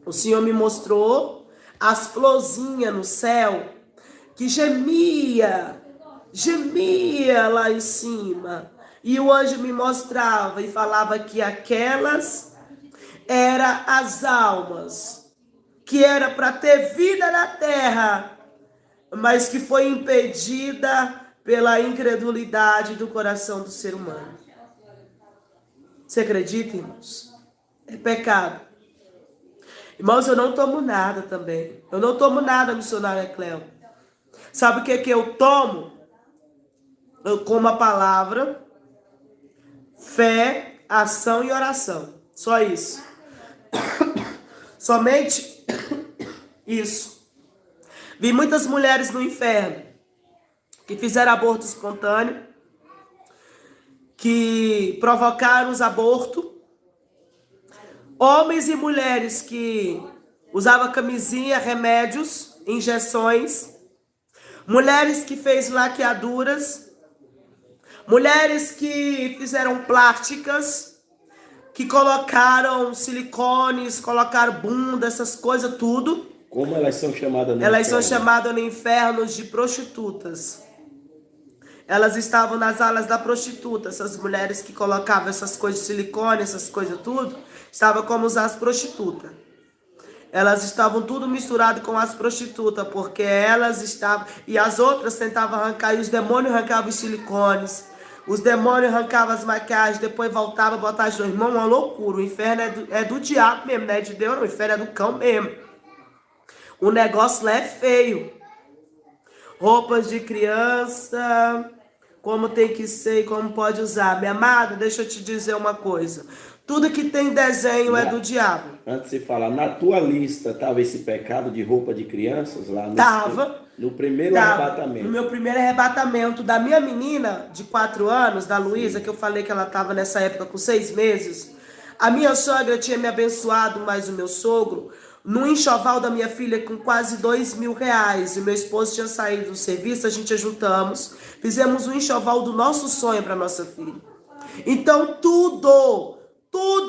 O Senhor me mostrou as florzinhas no céu que gemia lá em cima. E o anjo me mostrava e falava que aquelas eram as almas, que era para ter vida na terra, mas que foi impedida pela incredulidade do coração do ser humano. Você acredita, irmãos? É pecado. Irmãos, eu não tomo nada também. Eu não tomo nada, missionária Cleo. Sabe o que que eu tomo? Eu como a palavra, fé, ação e oração. Só isso. Somente isso. Vi muitas mulheres no inferno que fizeram aborto espontâneo, que provocaram os abortos. Homens e mulheres que usavam camisinha, remédios, injeções. Mulheres que fez laqueaduras. Mulheres que fizeram plásticas, que colocaram silicones, colocaram bunda, essas coisas, tudo. Como elas são chamadas no Elas inferno? são chamadas no inferno de prostitutas. Elas estavam nas alas da prostituta. Essas mulheres que colocavam essas coisas de silicone, essas coisas tudo, estavam como as prostitutas. Elas estavam tudo misturado com as prostitutas, porque elas estavam... E as outras tentavam arrancar, e os demônios arrancavam os silicones. Os demônios arrancavam as maquiagens, depois voltava, botava de novo. Irmão, uma loucura. O inferno é do diabo mesmo, não é de Deus, não. O inferno é do cão mesmo. O negócio lá é feio. Roupas de criança, como tem que ser e como pode usar. Minha amada, deixa eu te dizer uma coisa. Tudo que tem desenho é do diabo. Antes de falar, na tua lista estava esse pecado de roupa de crianças lá? No primeiro arrebatamento. No meu primeiro arrebatamento da minha menina de 4 anos, da Luísa, que eu falei que ela estava nessa época com 6 meses. A minha sogra tinha me abençoado, mais o meu sogro, no enxoval da minha filha com quase R$2.000. E meu esposo tinha saído do serviço, a gente juntamos, fizemos um enxoval do nosso sonho para nossa filha. Então tudo,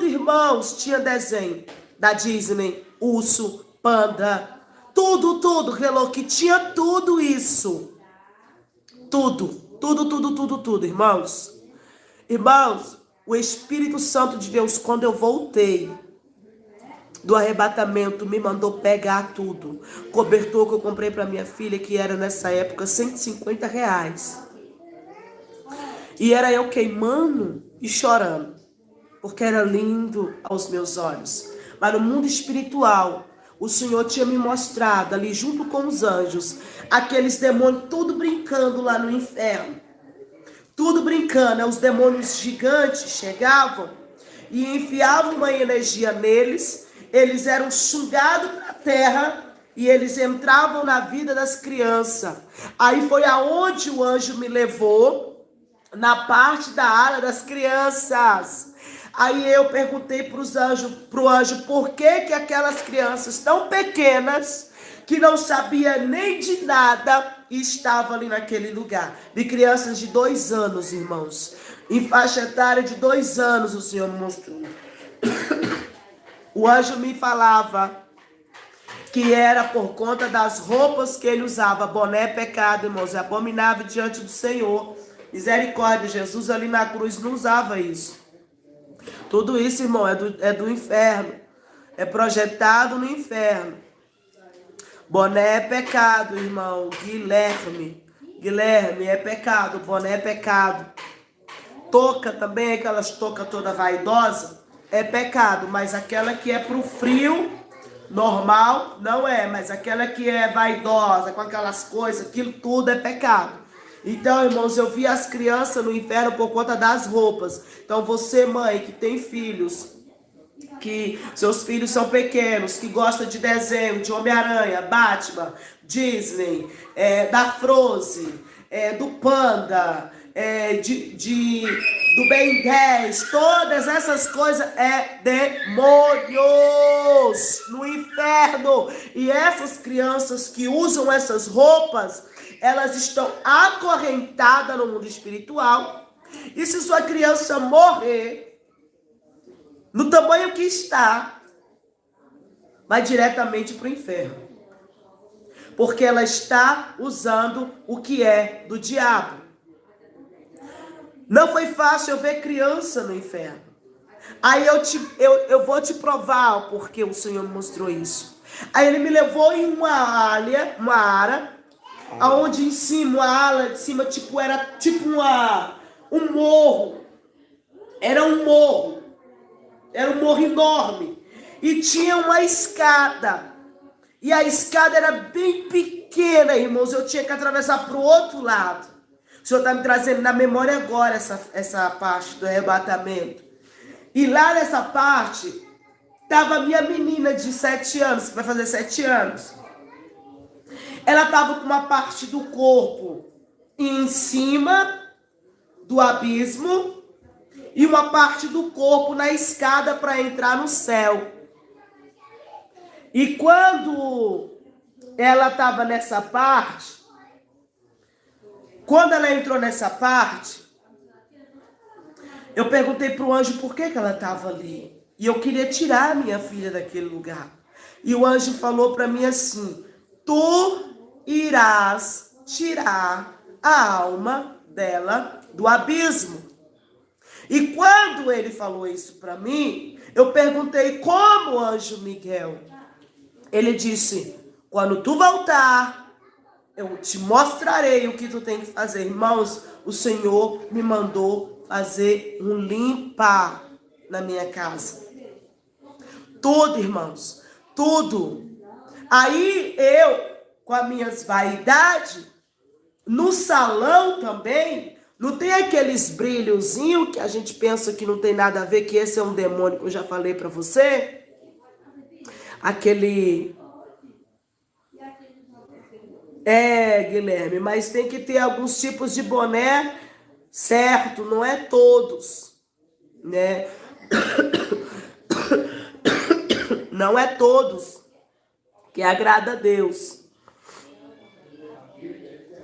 irmãos, tinha desenho da Disney, urso, panda, tudo, Hello Kitty, tinha tudo isso. Tudo, irmãos. Irmãos, o Espírito Santo de Deus, quando eu voltei do arrebatamento, me mandou pegar tudo. Cobertor que eu comprei para minha filha, que era nessa época R$150. E era eu queimando e chorando, porque era lindo aos meus olhos. Mas no mundo espiritual, o Senhor tinha me mostrado ali junto com os anjos, aqueles demônios tudo brincando lá no inferno. Tudo brincando, os demônios gigantes chegavam e enfiavam uma energia neles, eles eram sugados para a terra e eles entravam na vida das crianças. Aí foi aonde o anjo me levou, na parte da área das crianças. Aí eu perguntei pro anjo por que aquelas crianças tão pequenas, que não sabia nem de nada, estavam ali naquele lugar. De crianças de 2 anos, irmãos. Em faixa etária de 2 anos, o Senhor me mostrou. O anjo me falava que era por conta das roupas que ele usava. Boné é pecado, irmãos, é abominável diante do Senhor. Misericórdia, Jesus ali na cruz não usava isso. Tudo isso, irmão, é do inferno. É projetado no inferno. Boné é pecado, irmão. Guilherme é pecado. Boné é pecado. Touca também, aquelas toucas toda vaidosa, é pecado. Mas aquela que é pro frio normal, não é. Mas aquela que é vaidosa, com aquelas coisas, aquilo tudo é pecado. Então, irmãos, eu vi as crianças no inferno por conta das roupas. Então, você, mãe, que tem filhos, que seus filhos são pequenos, que gosta de desenho, de Homem-Aranha, Batman, Disney, da Frozen, do Panda, do Ben 10, todas essas coisas é demônios no inferno. E essas crianças que usam essas roupas, elas estão acorrentadas no mundo espiritual. E se sua criança morrer, no tamanho que está, vai diretamente para o inferno. Porque ela está usando o que é do diabo. Não foi fácil eu ver criança no inferno. Aí eu vou te provar porque o Senhor me mostrou isso. Aí ele me levou em uma área, aonde em cima, a ala de cima, era tipo um morro. Era um morro enorme. E tinha uma escada. E a escada era bem pequena, irmãos. Eu tinha que atravessar para o outro lado. O Senhor está me trazendo na memória agora essa parte do arrebatamento. E lá nessa parte, estava a minha menina de 7 anos, que vai fazer 7 anos. Ela estava com uma parte do corpo em cima do abismo e uma parte do corpo na escada para entrar no céu. E quando ela estava nessa parte, quando ela entrou nessa parte, eu perguntei para o anjo por que ela estava ali. E eu queria tirar a minha filha daquele lugar. E o anjo falou para mim assim: tu irás tirar a alma dela do abismo. E quando ele falou isso para mim, eu perguntei como, anjo Miguel. Ele disse: quando tu voltar, eu te mostrarei o que tu tem que fazer. Irmãos, o Senhor me mandou fazer um limpa na minha casa. Tudo, irmãos, tudo. Aí eu, com as minhas vaidades, no salão também, não tem aqueles brilhozinhos que a gente pensa que não tem nada a ver, que esse é um demônio que eu já falei pra você. Aquele... Guilherme, mas tem que ter alguns tipos de boné certo, não é todos, né? Não é todos que agrada a Deus.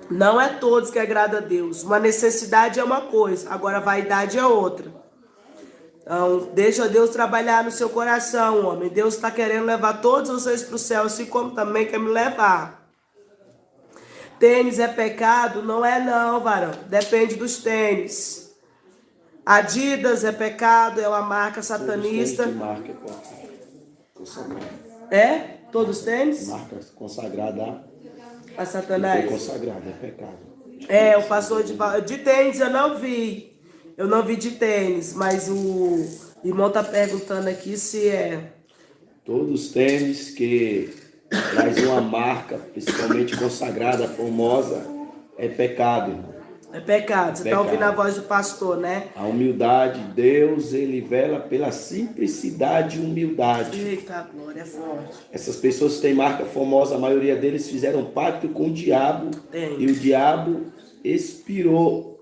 Não é todos que agrada a Deus. Uma necessidade é uma coisa, agora a vaidade é outra. Então, deixa Deus trabalhar no seu coração, homem. Deus está querendo levar todos vocês para o céu, assim como também quer me levar. Tênis é pecado? Não é não, varão. Depende dos tênis. Adidas é pecado, é uma marca satanista. Todos marca consagrada. É? Todos os tênis? Marca consagrada a Satanás. Foi consagrada, é pecado. O pastor de tênis eu não vi. Eu não vi de tênis, mas o irmão tá perguntando aqui se é. Todos os tênis que traz uma marca, principalmente consagrada, famosa, é pecado, irmão. É pecado. Você está ouvindo a voz do pastor, né? A humildade, Deus, ele vela pela simplicidade e humildade. Eita, glória, é forte. Essas pessoas que têm marca famosa, a maioria deles fizeram pacto com o diabo. E o diabo inspirou,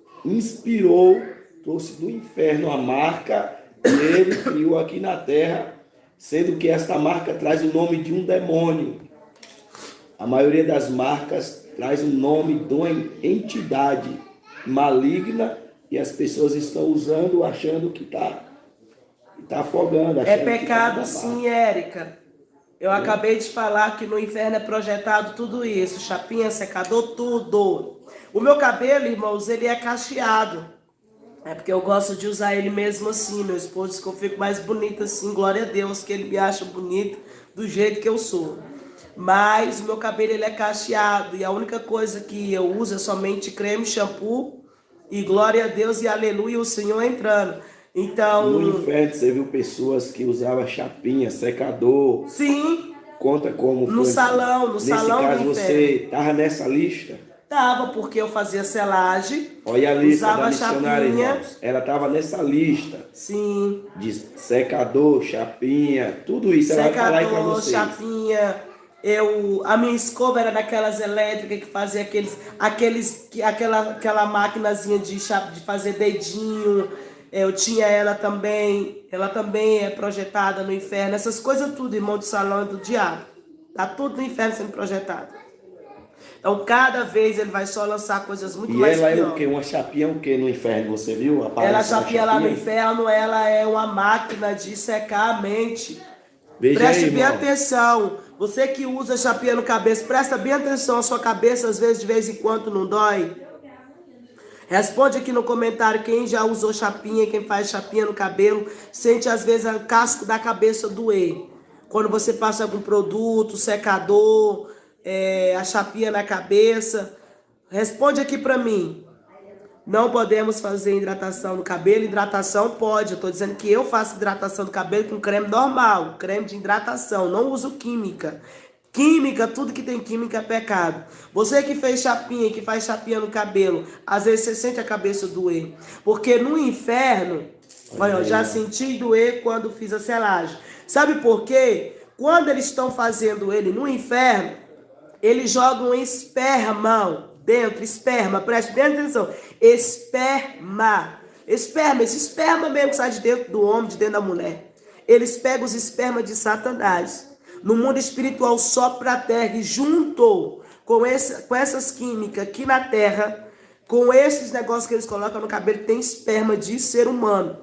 trouxe do inferno a marca e ele criou aqui na terra, sendo que esta marca traz o nome de um demônio. A maioria das marcas traz o nome de uma entidade maligna e as pessoas estão usando, achando que está afogando. É pecado sim, Érica. Eu acabei de falar que no inferno é projetado tudo isso. Chapinha, secador, tudo. O meu cabelo, irmãos, ele é cacheado. É porque eu gosto de usar ele mesmo assim. Meu esposo diz que eu fico mais bonita assim. Glória a Deus que ele me acha bonito do jeito que eu sou. Mas o meu cabelo ele é cacheado e a única coisa que eu uso é somente creme, shampoo e glória a Deus e aleluia, o Senhor entrando. Então, no inferno você viu pessoas que usavam chapinha, secador. Sim. Conta como no foi. Salão, no salão caso, do você inferno. estava nessa lista? Tava, porque eu fazia selagem. Olha a lista usava da missionária, chapinha. irmãos. Ela estava nessa lista. Sim. De secador, chapinha, tudo isso. Ela vai falar aí para vocês. Chapinha. A minha escova era daquelas elétricas que fazia aquela maquinazinha de fazer dedinho. Eu tinha ela também é projetada no inferno. Essas coisas tudo, irmão, de salão é do diabo. Tá tudo no inferno sendo projetado. Então, cada vez ele vai só lançar coisas muito mais piores. E ela é o quê? Uma chapinha o quê no inferno? Você viu? Ela chapinha lá no inferno, ela é uma máquina de secar a mente. Veja Preste aí, bem irmão. atenção. Você que usa chapinha no cabeça, presta bem atenção. A sua cabeça, às vezes, de vez em quando, não dói? Responde aqui no comentário quem já usou chapinha, quem faz chapinha no cabelo. Sente, às vezes, o casco da cabeça doer. Quando você passa algum produto, secador, a chapinha na cabeça. Responde aqui pra mim. Não podemos fazer hidratação no cabelo. Hidratação pode. Eu tô dizendo que eu faço hidratação do cabelo com creme normal. Creme de hidratação. Não uso química. Química, tudo que tem química é pecado. Você que fez chapinha, que faz chapinha no cabelo, às vezes você sente a cabeça doer. Porque no inferno, olha, eu já senti doer quando fiz a selagem. Sabe por quê? Quando eles estão fazendo ele no inferno, eles jogam esperma dentro, esperma, preste bem atenção. Esperma, esse esperma mesmo que sai de dentro do homem, de dentro da mulher. Eles pegam os espermas de Satanás. No mundo espiritual, sopra a terra e junto com essas químicas aqui na terra, com esses negócios que eles colocam no cabelo, tem esperma de ser humano.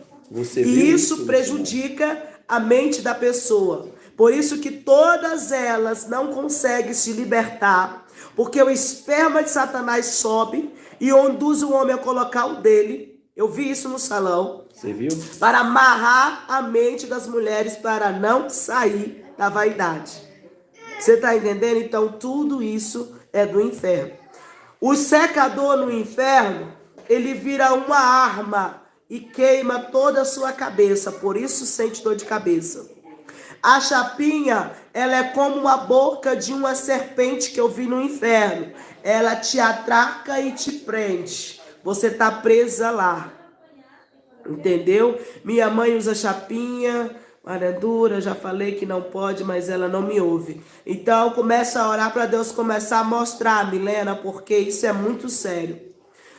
E isso prejudica a mente da pessoa. Por isso que todas elas não conseguem se libertar, porque o esperma de Satanás sobe e induz o homem a colocar o dele. Eu vi isso no salão. Você viu? Para amarrar a mente das mulheres para não sair da vaidade. Você está entendendo? Então, tudo isso é do inferno. O secador no inferno, ele vira uma arma e queima toda a sua cabeça, por isso sente dor de cabeça. A chapinha, ela é como a boca de uma serpente que eu vi no inferno. Ela te atraca e te prende. Você tá presa lá. Entendeu? Minha mãe usa chapinha, maradura, já falei que não pode, mas ela não me ouve. Então, começa a orar para Deus começar a mostrar, Milena, porque isso é muito sério.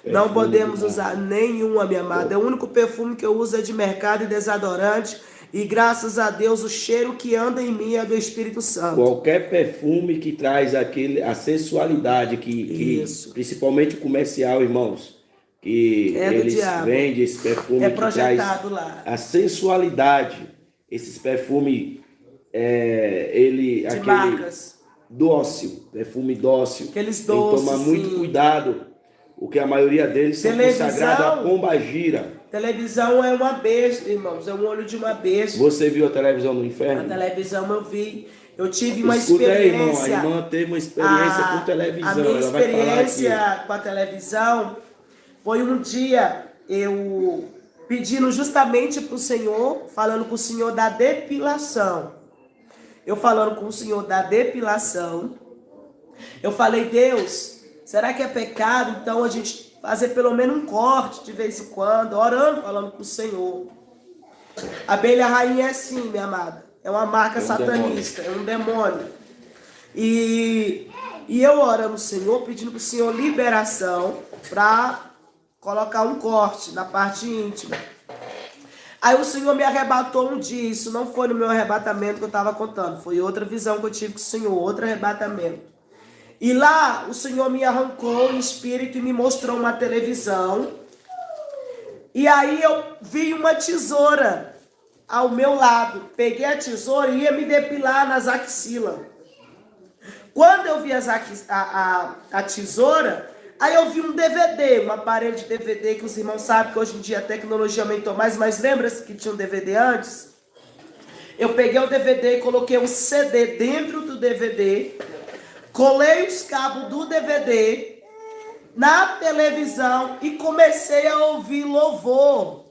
Não podemos usar nenhuma, minha amada. O único perfume que eu uso é de mercado e desodorante. E graças a Deus, o cheiro que anda em mim é do Espírito Santo. Qualquer perfume que traz a sensualidade, principalmente o comercial, irmãos, que eles vendem esse perfume que traz lá a sensualidade. Esses perfumes, marcas. Dócil, perfume dócil. Aqueles doces, tem que tomar muito cuidado, porque a maioria deles são consagrados a pombagira. Televisão é uma besta, irmãos, é um olho de uma besta. Você viu a televisão no inferno? A televisão eu vi. Eu tive uma experiência. Aí, irmão, a irmã teve uma experiência com televisão. A minha experiência com a televisão foi um dia eu pedindo justamente para o Senhor, falando com o Senhor da depilação. Eu falando com o Senhor da depilação. Eu falei, Deus, será que é pecado então a gente fazer pelo menos um corte de vez em quando, orando, falando com o Senhor. A abelha rainha é assim, minha amada. É uma marca satanista, é um demônio. E eu orando o Senhor, pedindo para o Senhor liberação para colocar um corte na parte íntima. Aí o Senhor me arrebatou um dia. Isso não foi no meu arrebatamento que eu estava contando. Foi outra visão que eu tive com o Senhor, outro arrebatamento. E lá o Senhor me arrancou em espírito e me mostrou uma televisão. E aí eu vi uma tesoura ao meu lado. Peguei a tesoura e ia me depilar nas axilas. Quando eu vi a tesoura, aí eu vi um DVD, um aparelho de DVD que os irmãos sabem que hoje em dia a tecnologia aumentou mais, mas lembra-se que tinha um DVD antes? Eu peguei o DVD e coloquei um CD dentro do DVD, colei os cabos do DVD na televisão e comecei a ouvir louvor.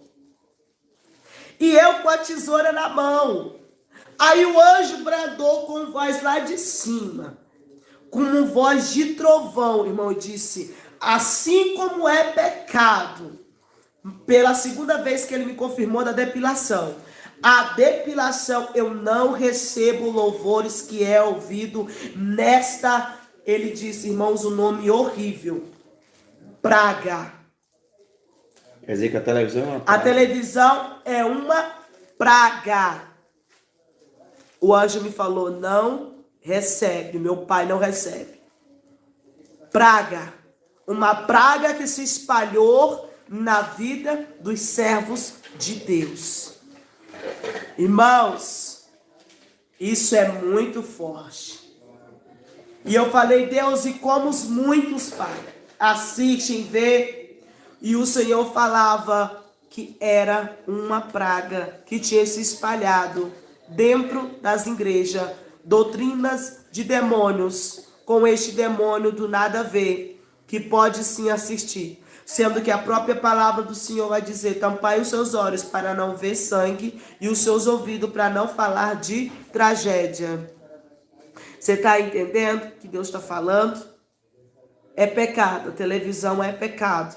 E eu com a tesoura na mão. Aí o anjo bradou com voz lá de cima, com voz de trovão, irmão, e disse: assim como é pecado, pela segunda vez que ele me confirmou da depilação, a depilação eu não recebo louvores que é ouvido nesta, ele disse, irmãos, o nome horrível, praga. Quer dizer que a televisão é uma praga? A televisão é uma praga. O anjo me falou, não recebe, meu pai não recebe. Praga. Uma praga que se espalhou na vida dos servos de Deus. Irmãos, isso é muito forte. E eu falei, Deus, e como os muitos, Pai, assistem, vê, e o Senhor falava que era uma praga que tinha se espalhado dentro das igrejas, doutrinas de demônios, com este demônio do nada a ver, que pode sim assistir, sendo que a própria palavra do Senhor vai dizer, tampai os seus olhos para não ver sangue e os seus ouvidos para não falar de tragédia. Você está entendendo o que Deus está falando? É pecado, a televisão é pecado.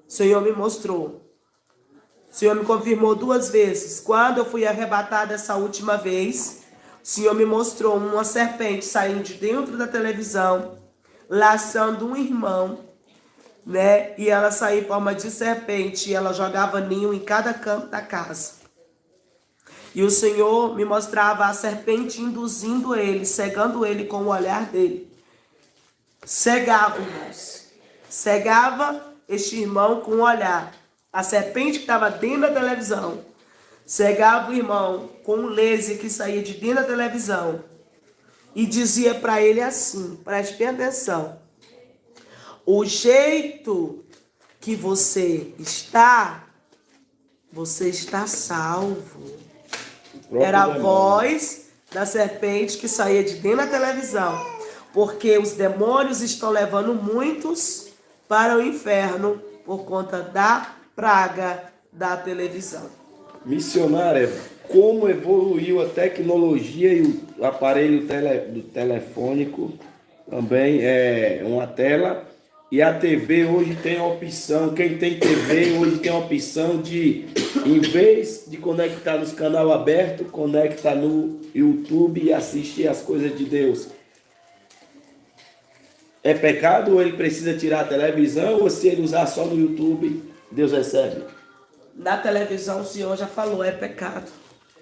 O Senhor me mostrou. O Senhor me confirmou 2 vezes. Quando eu fui arrebatada essa última vez, o Senhor me mostrou uma serpente saindo de dentro da televisão, laçando um irmão, né? E ela saía em forma de serpente e ela jogava ninho em cada canto da casa. E o Senhor me mostrava a serpente induzindo ele, cegando ele com o olhar dele. Cegava, irmãos. Cegava este irmão com o olhar. A serpente que estava dentro da televisão cegava o irmão com um laser que saía de dentro da televisão e dizia para ele assim, preste bem atenção, o jeito que você está salvo. Era a voz da serpente que saía de dentro da televisão, porque os demônios estão levando muitos para o inferno por conta da praga da televisão. Missionária, como evoluiu a tecnologia e o aparelho do telefônico também é uma tela, e a TV hoje tem a opção, quem tem TV hoje tem a opção de, em vez de conectar nos canal aberto, conecta no YouTube e assistir as coisas de Deus. É pecado ou ele precisa tirar a televisão, ou se ele usar só no YouTube, Deus recebe? Na televisão o Senhor já falou, é pecado.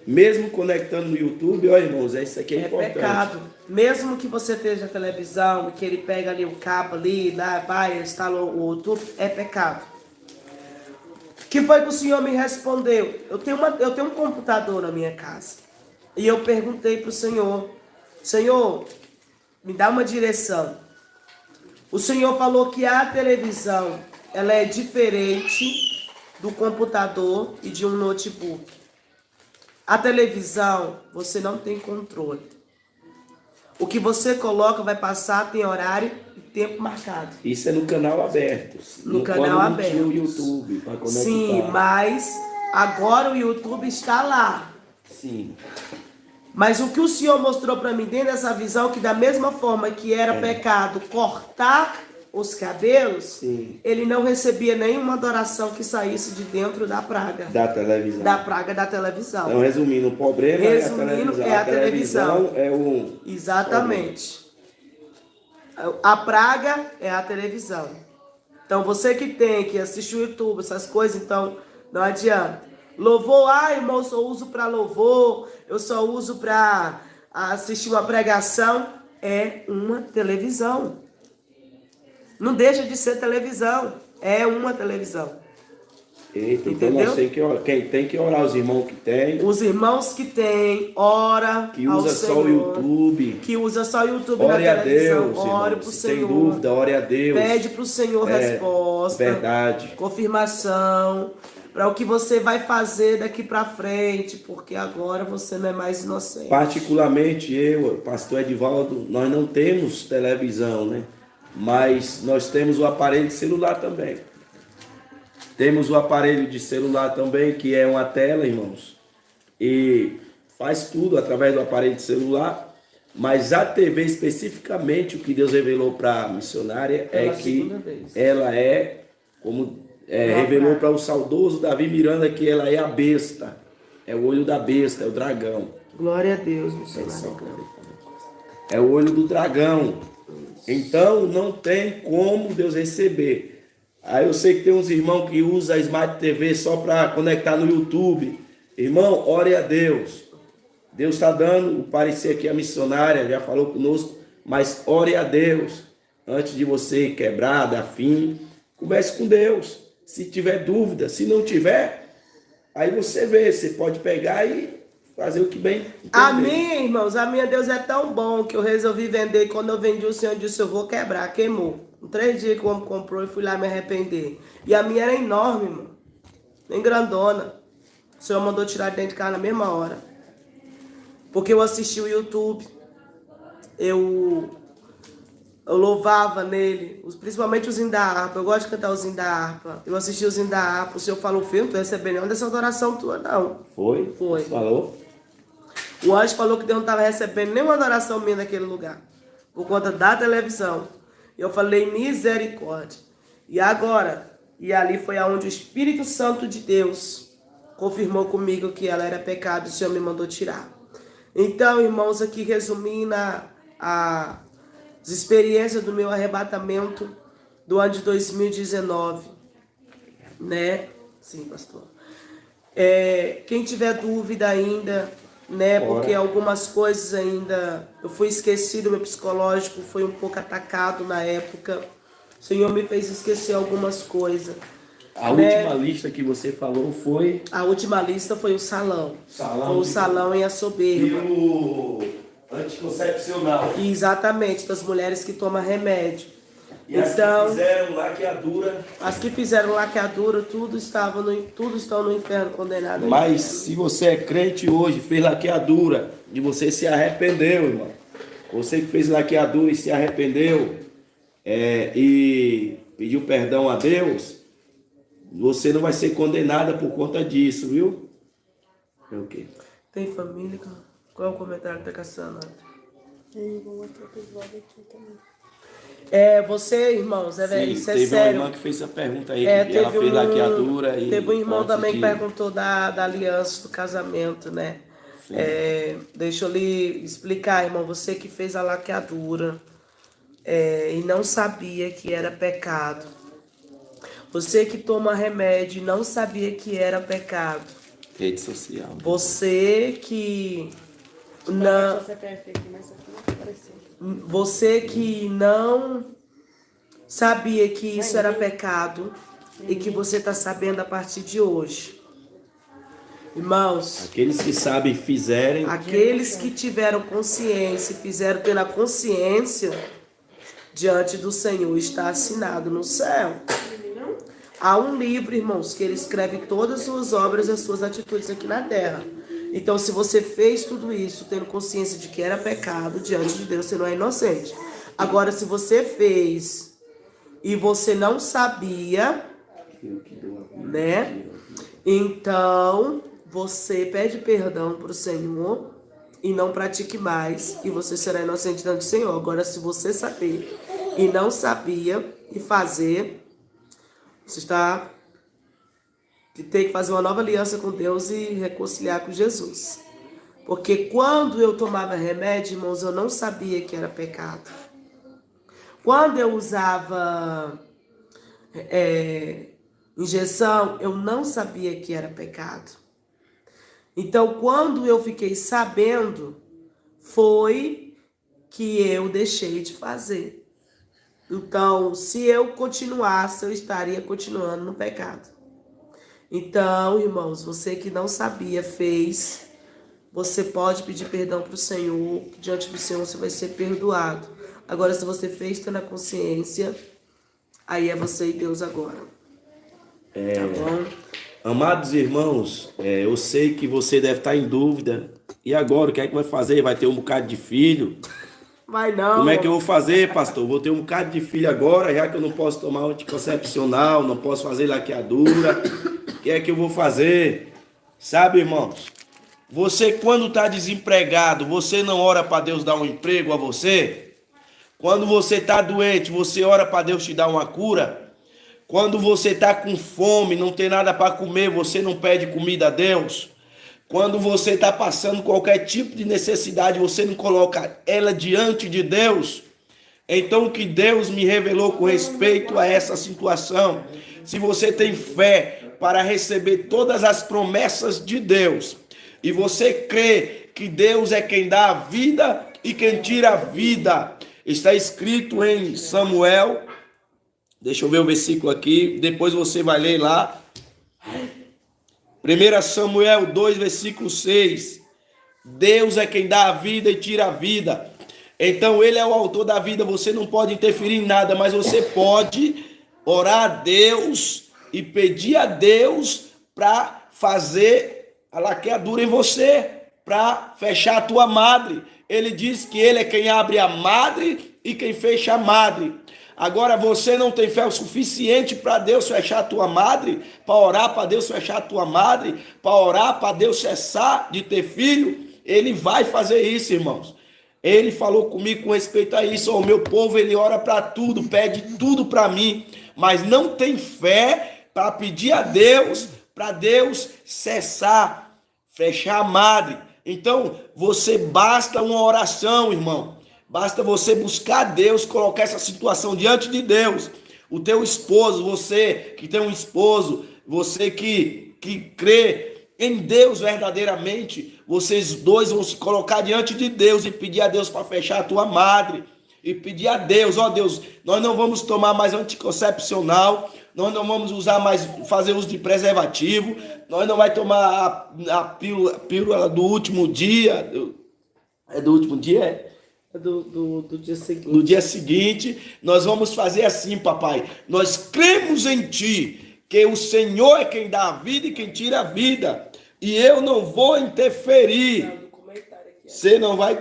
Mesmo conectando no YouTube, ó irmãos, isso aqui é importante. É pecado. Mesmo que você esteja na televisão, que ele pega ali o cabo ali, lá, vai, instala o YouTube, é pecado. Que foi que o Senhor me respondeu? Eu tenho um computador na minha casa. E eu perguntei para o Senhor, Senhor, me dá uma direção. O Senhor falou que a televisão, ela é diferente do computador e de um notebook. A televisão, você não tem controle. O que você coloca vai passar, tem horário e tempo marcado. Isso é no canal aberto. No canal aberto. Tinha o YouTube para conectar. Sim, mas agora o YouTube está lá. Sim. Mas o que o Senhor mostrou para mim dentro dessa visão, que da mesma forma que era pecado cortar os cabelos, sim, ele não recebia nenhuma adoração que saísse de dentro da praga. Da televisão. Da praga da televisão. Então, resumindo, o problema é a televisão. É o... Exatamente. A praga é a televisão. Então, você que tem que assistir o YouTube, essas coisas, então, não adianta. Louvor, irmão, eu só uso para louvor, eu só uso para assistir uma pregação. É uma televisão. Não deixa de ser televisão. É uma televisão. Eita, entendeu? Então nós quem tem que orar, os irmãos que tem. Os irmãos que tem, ora que usa só o YouTube. Que usa só o YouTube ore na televisão. A Deus, ore para o Senhor. Tem dúvida, ore a Deus. Pede para o Senhor resposta. Verdade. Confirmação. Para o que você vai fazer daqui para frente. Porque agora você não é mais inocente. Particularmente eu, pastor Edivaldo, nós não temos televisão, né? Mas nós temos o aparelho de celular também. Temos o aparelho de celular também, que é uma tela, irmãos. E faz tudo através do aparelho de celular. Mas a TV especificamente, o que Deus revelou para a missionária é que ela é, como revelou para o saudoso Davi Miranda, que ela é a besta. É o olho da besta, é o dragão. Glória a Deus, missionária. É o olho do dragão. Então não tem como Deus receber. Aí eu sei que tem uns irmãos que usam a Smart TV só para conectar no YouTube. Irmão, ore a Deus. Deus está dando o parecer aqui, a missionária já falou conosco, mas ore a Deus. Antes de você quebrar, dar fim, converse com Deus. Se tiver dúvida, se não tiver, aí você vê, você pode pegar e fazer o que bem entender. A minha, irmãos, a minha Deus é tão bom que eu resolvi vender. E quando eu vendi, o Senhor disse, eu vou quebrar, queimou. Em 3 dias que o homem comprou, eu fui lá me arrepender. E a minha era enorme, irmão. Nem grandona. O Senhor mandou tirar de dentro de casa na mesma hora. Porque eu assisti o YouTube. Eu louvava nele. Principalmente os hinos da harpa. Eu gosto de cantar os hinos da harpa. Eu assisti os hinos da harpa. O Senhor falou, filho, não tô recebendo nenhuma dessa adoração tua, não. Foi? Foi. Você falou? O anjo falou que Deus não estava recebendo nenhuma adoração minha naquele lugar. Por conta da televisão. Eu falei, misericórdia. E agora? E ali foi aonde o Espírito Santo de Deus confirmou comigo que ela era pecado e o Senhor me mandou tirar. Então, irmãos, aqui resumindo as experiências do meu arrebatamento do ano de 2019. Né? Sim, pastor. Quem tiver dúvida ainda, né? Porque algumas coisas ainda eu fui esquecido, meu psicológico foi um pouco atacado na época. O Senhor me fez esquecer algumas coisas. A última lista que você falou foi? A última lista foi o salão. Foi o salão e a soberba. E o anticoncepcional. Exatamente, das mulheres que tomam remédio. E então, as que fizeram laqueadura? As que fizeram laqueadura, tudo estão no inferno condenado. Mas se você é crente hoje, fez laqueadura, e você se arrependeu, irmão. Você que fez laqueadura e se arrependeu, e pediu perdão a Deus, você não vai ser condenada por conta disso, viu? É o quê? Tem família? Qual é o comentário que tá caçando? Tem um outro episódio aqui também. Você, irmãos, isso é teve sério. uma irmã que fez essa pergunta aí, que ela fez laqueadura. Teve um irmão também que perguntou da aliança do casamento, né? Deixa eu lhe explicar, irmão. Você que fez a laqueadura e não sabia que era pecado. Você que toma remédio e não sabia que era pecado. Rede social. Você que não... Você que não sabia que isso era pecado e que você está sabendo a partir de hoje. Irmãos, aqueles que sabem fizerem. Aqueles que tiveram consciência, fizeram pela consciência, diante do Senhor, está assinado no céu. Há um livro, irmãos, que ele escreve todas as suas obras e as suas atitudes aqui na terra. Então, se você fez tudo isso tendo consciência de que era pecado, diante de Deus, você não é inocente. Agora, se você fez e você não sabia, né? Então, você pede perdão para o Senhor e não pratique mais, e você será inocente diante do Senhor. Agora, se você saber e não sabia e fazer, você tem que fazer uma nova aliança com Deus e reconciliar com Jesus. Porque quando eu tomava remédio, irmãos, eu não sabia que era pecado. Quando eu usava injeção, eu não sabia que era pecado. Então, quando eu fiquei sabendo, foi que eu deixei de fazer. Então, se eu continuasse, eu estaria continuando no pecado. Então, irmãos, você que não sabia, fez, você pode pedir perdão para o Senhor, que diante do Senhor você vai ser perdoado. Agora, se você fez, está na consciência, aí é você e Deus agora. Tá bom? Amados irmãos, eu sei que você deve estar em dúvida. E agora, o que é que vai fazer? Vai ter um bocado de filho? Vai não. Como é que eu vou fazer, pastor? Vou ter um bocado de filho agora, já que eu não posso tomar anticoncepcional, não posso fazer laqueadura. O que é que eu vou fazer? Sabe, irmãos, você quando está desempregado, você não ora para Deus dar um emprego a você? Quando você está doente, você ora para Deus te dar uma cura? Quando você está com fome, não tem nada para comer, você não pede comida a Deus? Quando você está passando qualquer tipo de necessidade, você não coloca ela diante de Deus? Então, o que Deus me revelou com respeito a essa situação, se você tem fé para receber todas as promessas de Deus, e você crê que Deus é quem dá a vida e quem tira a vida, está escrito em Samuel, deixa eu ver o versículo aqui, depois você vai ler lá, 1 Samuel 2, versículo 6, Deus é quem dá a vida e tira a vida. Então ele é o autor da vida, você não pode interferir em nada, mas você pode orar a Deus e pedir a Deus para fazer a laqueadura em você, para fechar a tua madre. Ele diz que ele é quem abre a madre e quem fecha a madre. Agora você não tem fé o suficiente para Deus fechar a tua madre, para orar para Deus fechar a tua madre, para orar para Deus cessar de ter filho. Ele vai fazer isso, irmãos. Ele falou comigo com respeito a isso. O meu povo, ele ora para tudo, pede tudo para mim, mas não tem fé para pedir a Deus, para Deus cessar, fechar a madre. Então, você basta uma oração, irmão. Basta você buscar Deus, colocar essa situação diante de Deus. O teu esposo, você que tem um esposo, você que crê em Deus verdadeiramente, vocês dois vão se colocar diante de Deus e pedir a Deus para fechar a tua madre. E pedir a Deus, ó Deus, nós não vamos tomar mais anticoncepcional, nós não vamos usar mais, fazer uso de preservativo, nós não vamos tomar a pílula do último dia. É do último dia? Do dia seguinte. No dia seguinte, nós vamos fazer assim, papai. Nós cremos em ti, que o Senhor é quem dá a vida e quem tira a vida. E eu não vou interferir. Você não vai...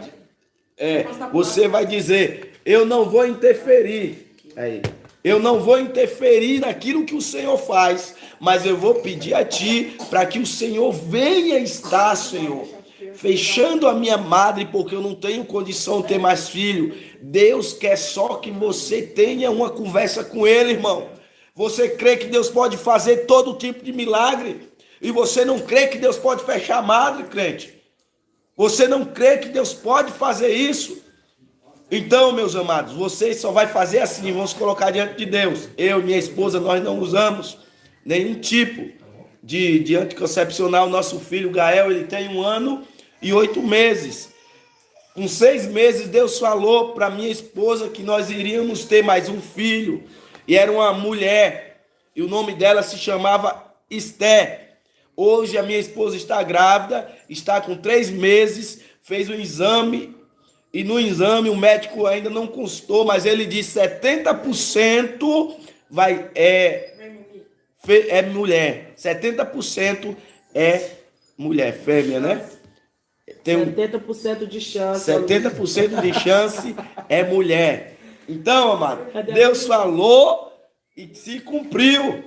você vai dizer, eu não vou interferir. Aí, Eu não vou interferir naquilo que o Senhor faz, mas eu vou pedir a Ti para que o Senhor venha estar, Senhor, fechando a minha madre, porque eu não tenho condição de ter mais filho. Deus quer só que você tenha uma conversa com Ele, irmão. Você crê que Deus pode fazer todo tipo de milagre? E você não crê que Deus pode fechar a madre, crente? Você não crê que Deus pode fazer isso? Então, meus amados, você só vai fazer assim, vamos colocar diante de Deus. Eu e minha esposa, nós não usamos nenhum tipo de anticoncepcional. Nosso filho, Gael, ele tem 1 ano e 8 meses. Com 6 meses, Deus falou para minha esposa que nós iríamos ter mais um filho. E era uma mulher, e o nome dela se chamava Esther. Hoje a minha esposa está grávida, está com 3 meses, fez um exame, e no exame o médico ainda não constou, mas ele disse 70% é mulher. 70% é mulher, fêmea, né? Tem 70% de chance. 70% de chance é mulher. Então, amado, Deus falou e se cumpriu.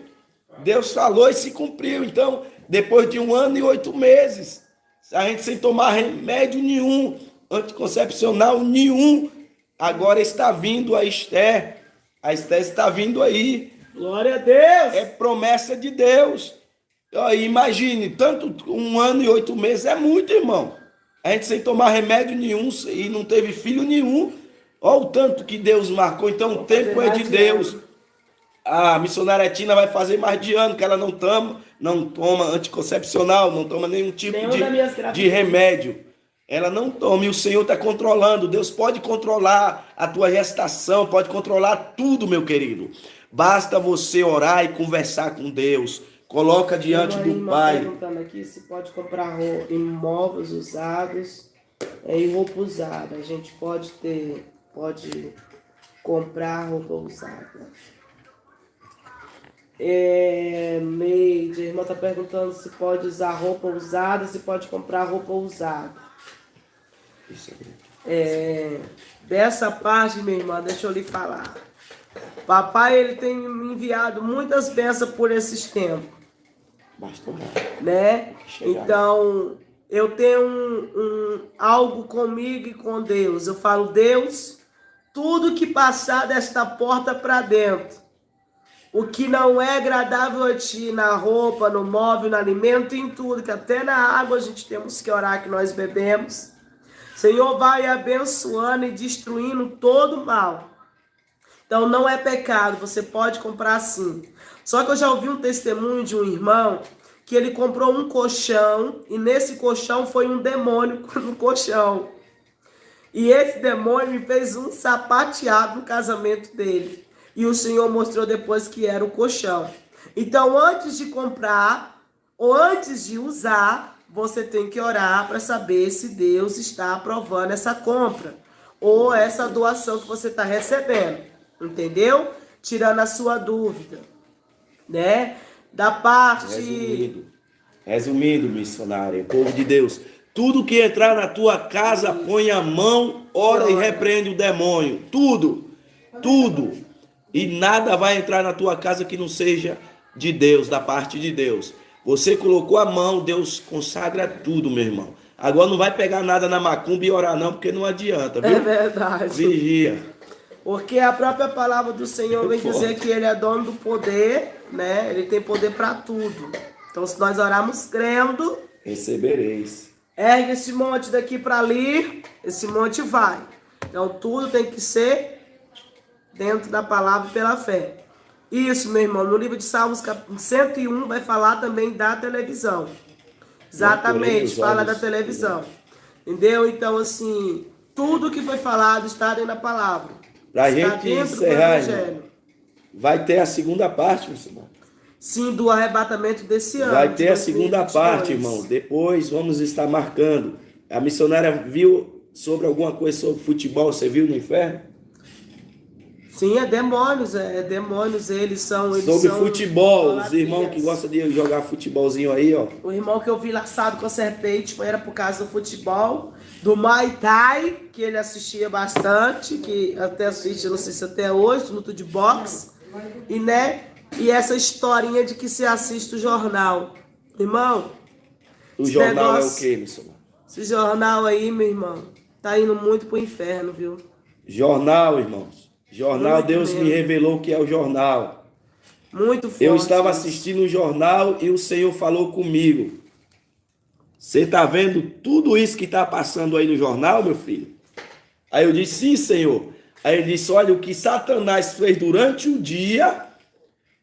Deus falou e se cumpriu. Então, depois de 1 ano e 8 meses, a gente sem tomar remédio nenhum, anticoncepcional nenhum, agora está vindo a Esther. A Esther está vindo aí. Glória a Deus! É promessa de Deus. Imagine, tanto 1 ano e 8 meses é muito, irmão. A gente sem tomar remédio nenhum e não teve filho nenhum. Olha o tanto que Deus marcou. Então o tempo é de Deus. A missionária Tina vai fazer mais de ano que ela não toma anticoncepcional, não toma nenhum tipo de remédio. Ela não toma e o Senhor está controlando. Deus pode controlar a tua gestação, pode controlar tudo, meu querido. Basta você orar e conversar com Deus. Coloca diante do Pai. Perguntando aqui se pode comprar imóveis usados e roupa usada. A gente pode comprar roupa usada. Meide, a irmã está perguntando se pode usar roupa usada, se pode comprar roupa usada. Dessa parte, minha irmã, deixa eu lhe falar. Papai, ele tem me enviado muitas bênçãos por esses tempos. Né? Então, eu tenho algo comigo e com Deus. Eu falo, Deus, tudo que passar desta porta para dentro, o que não é agradável a Ti, na roupa, no móvel, no alimento, em tudo, que até na água a gente temos que orar que nós bebemos, Senhor, vai abençoando e destruindo todo o mal. Então não é pecado, você pode comprar sim. Só que eu já ouvi um testemunho de um irmão que ele comprou um colchão e nesse colchão foi um demônio no colchão. E esse demônio me fez um sapateado no casamento dele. E o Senhor mostrou depois que era o colchão. Então antes de comprar ou antes de usar, você tem que orar para saber se Deus está aprovando essa compra ou essa doação que você está recebendo. Entendeu? Tirando a sua dúvida, né? Da parte... Resumindo, missionário, povo de Deus, tudo que entrar na tua casa, põe a mão, ora e repreende o demônio. Tudo. E nada vai entrar na tua casa que não seja de Deus, da parte de Deus. Você colocou a mão, Deus consagra tudo, meu irmão. Agora não vai pegar nada na macumba e orar não, porque não adianta, viu? É verdade. Vigia. Porque a própria palavra do Senhor vem dizer que Ele é dono do poder, né? Ele tem poder para tudo. Então, se nós orarmos crendo, recebereis. Ergue esse monte daqui para ali, esse monte vai. Então, tudo tem que ser dentro da palavra e pela fé. Isso, meu irmão, no livro de Salmos 101 vai falar também da televisão. Exatamente, fala da televisão. Entendeu? Então, assim, tudo que foi falado está dentro da palavra. Pra gente encerrar, vai ter a segunda parte, meu irmão. Sim, do arrebatamento desse ano. Vai ter a segunda parte, irmão. Depois vamos estar marcando. A missionária viu sobre alguma coisa sobre futebol, você viu no inferno? Sim, é demônios, eles são... Sobre futebol, os irmãos que gostam de jogar futebolzinho aí, ó. O irmão que eu vi laçado com a serpente era por causa do futebol, do Muay Thai, que ele assistia bastante, que até assiste, não sei se até hoje, luta de boxe. E essa historinha de que se assiste o jornal. Irmão, o jornal é o quê, missionário? Esse jornal aí, meu irmão, tá indo muito pro inferno, viu? Jornal, irmãos. Jornal, muito Deus mesmo. Me revelou que é o jornal. Muito forte. Eu estava assistindo o jornal e o Senhor falou comigo. Você está vendo tudo isso que está passando aí no jornal, meu filho? Aí eu disse, sim, Senhor. Aí ele disse, olha, o que Satanás fez durante o dia,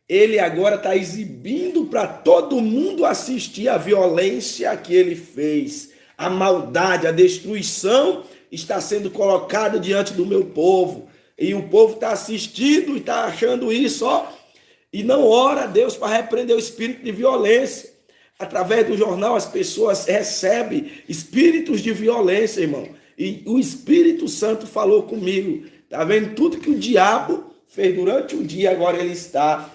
ele agora está exibindo para todo mundo assistir a violência que ele fez. A maldade, a destruição está sendo colocada diante do meu povo. E o povo está assistindo e está achando isso, ó. E não ora a Deus para repreender o espírito de violência. Através do jornal as pessoas recebem espíritos de violência, irmão. E o Espírito Santo falou comigo. Está vendo tudo que o diabo fez durante o dia, agora ele está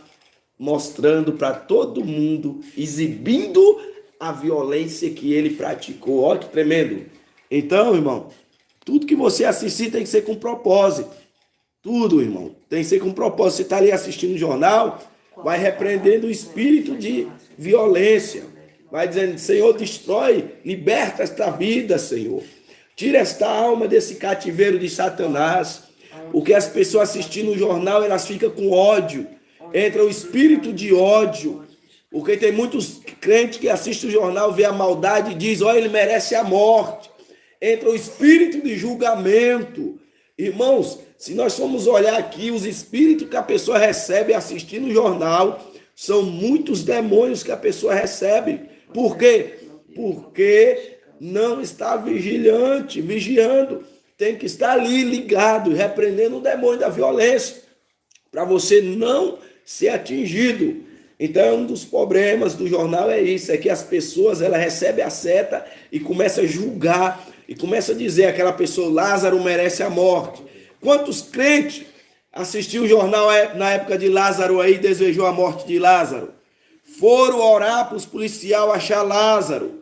mostrando para todo mundo, exibindo a violência que ele praticou. Olha que tremendo. Então, irmão, tudo que você assistir tem que ser com propósito. Tudo, irmão, tem que ser com propósito. Você está ali assistindo o jornal, vai repreendendo o espírito de violência. Vai dizendo, Senhor, destrói, liberta esta vida, Senhor. Tira esta alma desse cativeiro de Satanás. O que as pessoas assistindo o jornal, elas ficam com ódio. Entra o espírito de ódio. Porque tem muitos crentes que assistem o jornal, vê a maldade e diz, olha, ele merece a morte. Entra o espírito de julgamento. Irmãos, se nós formos olhar aqui, os espíritos que a pessoa recebe assistindo o jornal, são muitos demônios que a pessoa recebe. Por quê? Porque não está vigiando. Tem que estar ali ligado, repreendendo o demônio da violência, para você não ser atingido. Então, um dos problemas do jornal é isso, é que as pessoas, ela recebe a seta e começa a julgar, e começa a dizer aquela pessoa, Lázaro merece a morte. Quantos crentes assistiram o jornal na época de Lázaro aí, desejou a morte de Lázaro? Foram orar para os policiais achar Lázaro,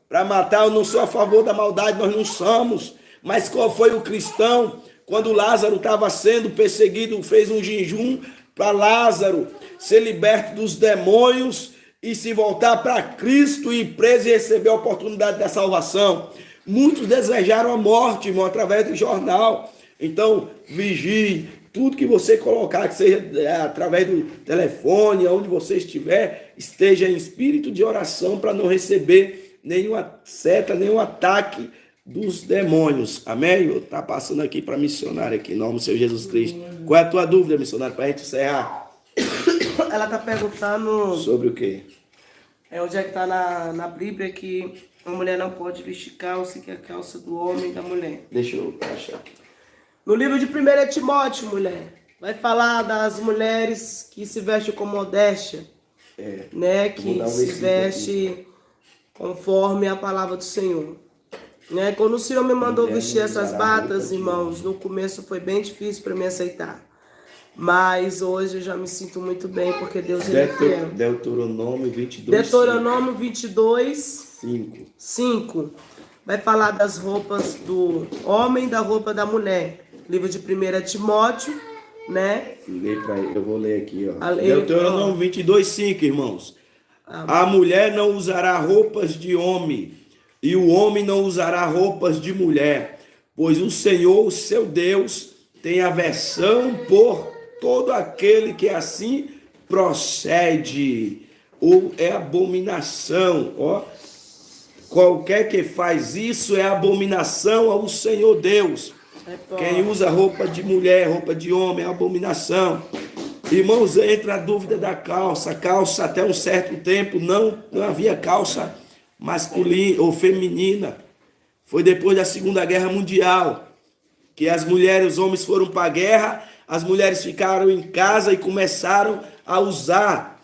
para matar. Eu não sou a favor da maldade, nós não somos. Mas qual foi o cristão, quando Lázaro estava sendo perseguido, fez um jejum para Lázaro ser liberto dos demônios e se voltar para Cristo e preso e receber a oportunidade da salvação. Muitos desejaram a morte, irmão, através do jornal. Então, vigie. Tudo que você colocar, que seja através do telefone, onde você estiver, esteja em espírito de oração para não receber nenhuma seta, nenhum ataque dos demônios. Amém? Está passando aqui para missionário aqui, em nome do Senhor Jesus Cristo. Qual é a tua dúvida, missionário, para a gente encerrar? Ela está perguntando... Sobre o quê? Onde é que está na Bíblia que uma mulher não pode vestir calça, que é a calça do homem e da mulher. Deixa eu achar aqui. No livro de 1 Timóteo, mulher, vai falar das mulheres que se vestem com modéstia, né? Que se veste conforme a palavra do Senhor. Né? Quando o Senhor me mandou vestir essas batas, irmãos, no começo foi bem difícil para me aceitar. Mas hoje eu já me sinto muito bem, porque Deus ele é fiel. Deuteronômio 22, Deuteronômio 22, 5. Vai falar das roupas do homem e da roupa da mulher. Livro de 1 Timóteo, né? Eu vou ler aqui, ó. Deuteronômio 22, 5, irmãos. A mulher não usará roupas de homem, e o homem não usará roupas de mulher, pois o Senhor, o seu Deus, tem aversão por todo aquele que assim procede, ou é abominação, ó. Qualquer que faz isso é abominação ao Senhor Deus. Quem usa roupa de mulher, roupa de homem, é abominação. Irmãos, entra a dúvida da calça. Calça, até um certo tempo, não havia calça masculina ou feminina. Foi depois da Segunda Guerra Mundial que as mulheres, os homens foram para a guerra, as mulheres ficaram em casa e começaram a usar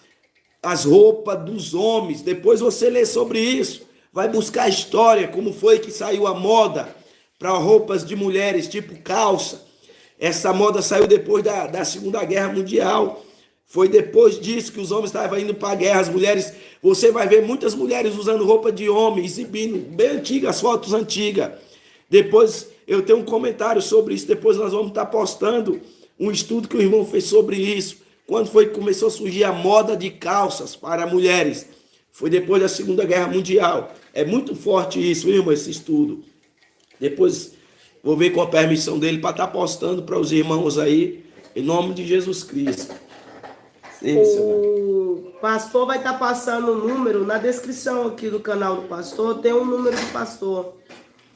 as roupas dos homens. Depois você lê sobre isso, vai buscar a história, como foi que saiu a moda para roupas de mulheres, tipo calça. Essa moda saiu depois da Segunda Guerra Mundial. Foi depois disso que os homens estavam indo para a guerra. As mulheres, você vai ver muitas mulheres usando roupa de homem, exibindo, bem antigas, fotos antigas. Depois eu tenho um comentário sobre isso. Depois nós vamos estar postando um estudo que o irmão fez sobre isso. Quando foi que começou a surgir a moda de calças para mulheres? Foi depois da Segunda Guerra Mundial. É muito forte isso, irmão, esse estudo. Depois vou ver com a permissão dele para estar postando para os irmãos aí, em nome de Jesus Cristo. Sim, o pastor vai estar passando o número na descrição aqui do canal do pastor, tem um número do pastor.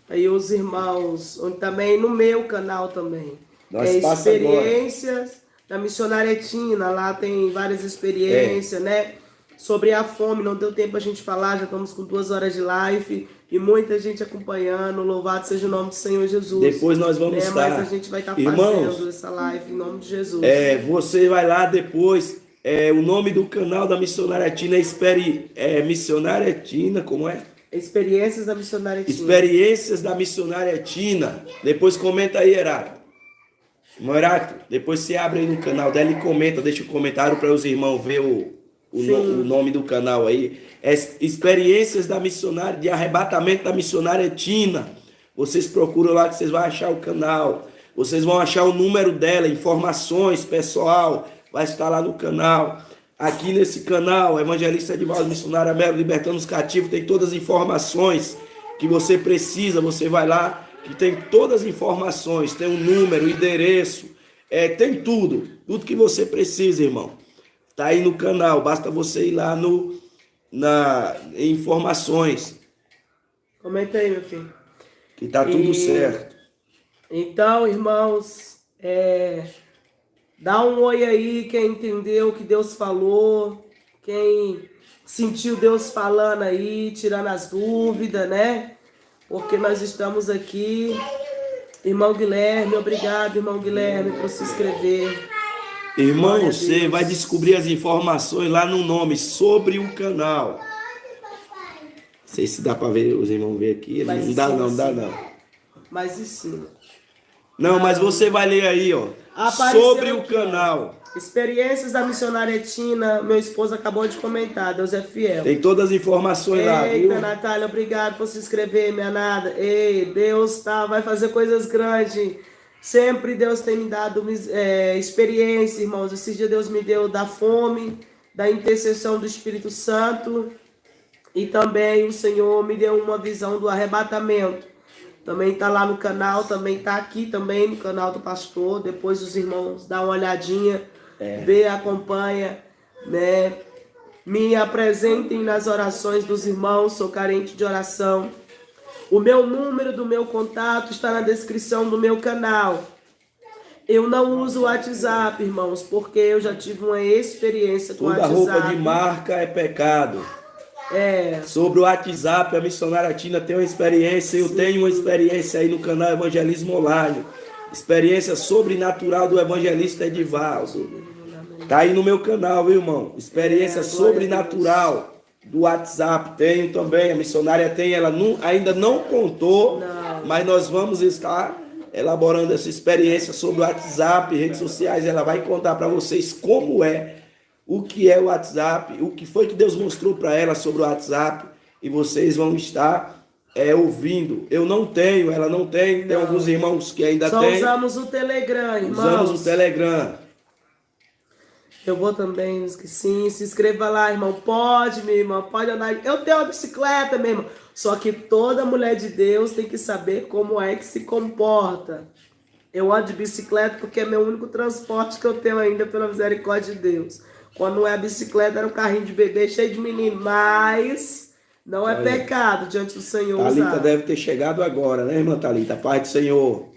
Aí os irmãos, também no meu canal também. Nós experiências da missionária Tina, lá tem várias experiências, né? Sobre a fome, não deu tempo a gente falar, já estamos com 2 horas de live e muita gente acompanhando, louvado seja o nome do Senhor Jesus. Depois nós vamos estar. Mas a gente vai estar fazendo essa live em nome de Jesus. Você vai lá depois, o nome do canal da missionária Tina é Missionária Tina, como é? Experiências da missionária Tina. Experiências da missionária Tina. Depois comenta aí, Heráclito. Irmão Heráclito, depois você abre aí no canal dela e comenta, deixa um comentário para os irmãos ver o nome do canal aí. Experiências da missionária, de arrebatamento da missionária Tina. Vocês procuram lá que vocês vão achar o canal. Vocês vão achar o número dela, informações, pessoal. Vai estar lá no canal. Aqui nesse canal, Evangelista Edivaldo, Missionária Melo, Libertando os Cativos, tem todas as informações que você precisa. Você vai lá, que tem todas as informações, tem um número, endereço, tem tudo que você precisa, irmão. Tá aí no canal, basta você ir lá em informações. Comenta aí, meu filho. Que tá tudo certo. Então, irmãos, dá um oi aí, quem entendeu o que Deus falou, quem sentiu Deus falando aí, tirando as dúvidas, né? Porque nós estamos aqui. Irmão Guilherme, obrigado, irmão Guilherme, por se inscrever. Irmão, você vai descobrir as informações lá no nome, sobre o canal. Não sei se dá para ver, os irmãos ver aqui. Não dá não. Mas em cima. Não, mas você vai ler aí, ó. Sobre o canal. Experiências da missionária Tina, meu esposo acabou de comentar, Deus é fiel. Tem todas as informações lá, viu? Eita, Natália, obrigado por se inscrever, minha nada. Ei, Deus vai fazer coisas grandes. Sempre Deus tem me dado experiência, irmãos. Esses dias Deus me deu da fome, da intercessão do Espírito Santo. E também o Senhor me deu uma visão do arrebatamento. Também está lá no canal, também está aqui também no canal do pastor. Depois os irmãos dão uma olhadinha, vê, acompanha, né? Me apresentem nas orações dos irmãos, sou carente de oração. O meu número do meu contato está na descrição do meu canal. Eu não uso o WhatsApp, irmãos, porque eu já tive uma experiência com o WhatsApp. Toda roupa de marca é pecado. Sobre o WhatsApp, a missionária Tina tem uma experiência, eu tenho uma experiência aí no canal Evangelismo Online. Experiência sobrenatural do evangelista Edivaldo. Tá aí no meu canal, viu, irmão? Experiência sobrenatural do WhatsApp. Tenho também, a missionária tem, ela ainda não contou, mas nós vamos estar elaborando essa experiência sobre o WhatsApp, redes sociais. Ela vai contar para vocês como o que é o WhatsApp, o que foi que Deus mostrou para ela sobre o WhatsApp, e vocês vão estar ouvindo. Eu não tenho, ela não tem, tem alguns irmãos que ainda têm. Só usamos o Telegram, irmãos. Usamos o Telegram. Eu vou também, sim, se inscreva lá, irmão. Pode, meu irmão, pode andar. Eu tenho uma bicicleta, meu irmão. Só que toda mulher de Deus tem que saber como é que se comporta. Eu ando de bicicleta porque é meu único transporte que eu tenho ainda, pela misericórdia de Deus. Quando não é a bicicleta, era um carrinho de bebê cheio de menino. Mas não é pecado diante do Senhor. Thalita deve ter chegado agora, né, irmã Thalita? Paz do Senhor.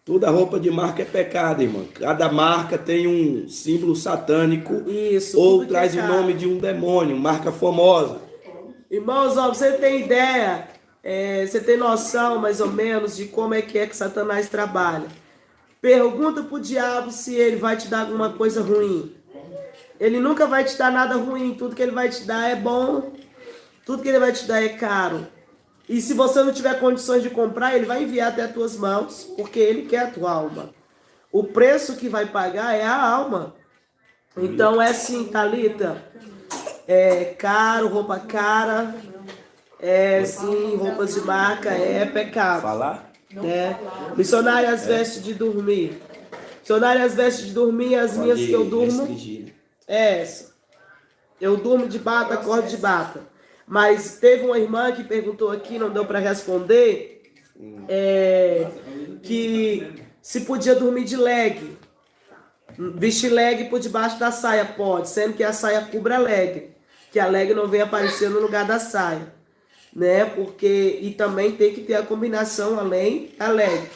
Toda roupa de marca é pecado, irmã. Cada marca tem um símbolo satânico. Isso. Ou traz o nome de um demônio, marca famosa. Irmãos, ó, você tem ideia, você tem noção mais ou menos de como é que Satanás trabalha. Pergunta pro diabo se ele vai te dar alguma coisa ruim. Ele nunca vai te dar nada ruim. Tudo que ele vai te dar é bom. Tudo que ele vai te dar é caro. E se você não tiver condições de comprar, ele vai enviar até as tuas mãos, porque ele quer a tua alma. O preço que vai pagar é a alma. Então é assim, Thalita. É caro, roupa cara. Sim, roupas de marca é pecado. Falar? Missionárias vestes de dormir. Dicionário as vestes de dormir, as minhas que eu durmo. É essa. Eu durmo de bata, acordo de bata. Mas teve uma irmã que perguntou aqui, não deu para responder, que se podia dormir de leg. Vestir leg por debaixo da saia, pode, sendo que a saia cubra a leg. Que a leg não venha aparecer no lugar da saia. Né? Porque, e também tem que ter a combinação além da leg.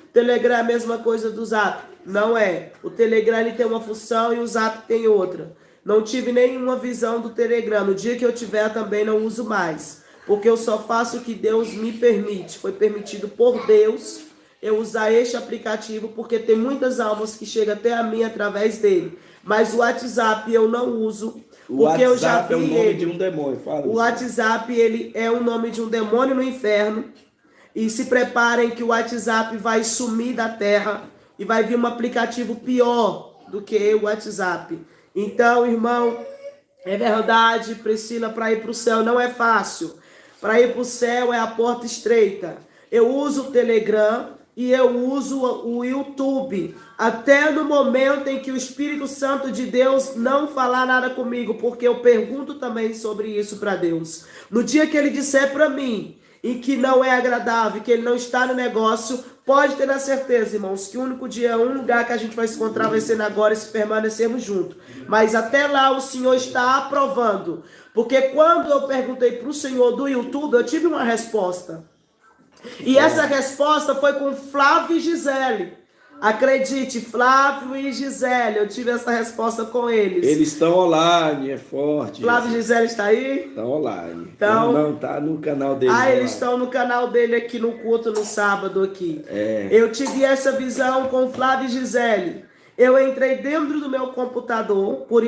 O Telegram é a mesma coisa do Zap? Não é. O Telegram ele tem uma função e o Zap tem outra. Não tive nenhuma visão do Telegram. No dia que eu tiver também não uso mais. Porque eu só faço o que Deus me permite. Foi permitido por Deus eu usar este aplicativo porque tem muitas almas que chegam até a mim através dele. Mas o WhatsApp eu não uso. Porque eu já vi é o nome de um demônio. Fala o WhatsApp ele é o nome de um demônio no inferno. E se preparem que o WhatsApp vai sumir da terra e vai vir um aplicativo pior do que o WhatsApp. Então, irmão, é verdade, Priscila, para ir para o céu não é fácil. Para ir para o céu é a porta estreita. Eu uso o Telegram e eu uso o YouTube. Até no momento em que o Espírito Santo de Deus não falar nada comigo, porque eu pergunto também sobre isso para Deus. No dia que ele disser para mim e que não é agradável, que ele não está no negócio, pode ter a certeza, irmãos, que o único dia, um lugar que a gente vai se encontrar vai ser na agora se permanecermos juntos. Mas até lá o Senhor está aprovando. Porque quando eu perguntei para o Senhor do YouTube, eu tive uma resposta. E essa resposta foi com Flávio e Gisele. Acredite, Flávio e Gisele, eu tive essa resposta com eles. Eles estão online, é forte. Flávio e Gisele está aí? Estão online. Então, não, tá no canal dele. Eles estão no canal dele aqui no culto no sábado aqui. É. Eu tive essa visão com Flávio e Gisele. Eu entrei dentro do meu computador, por isso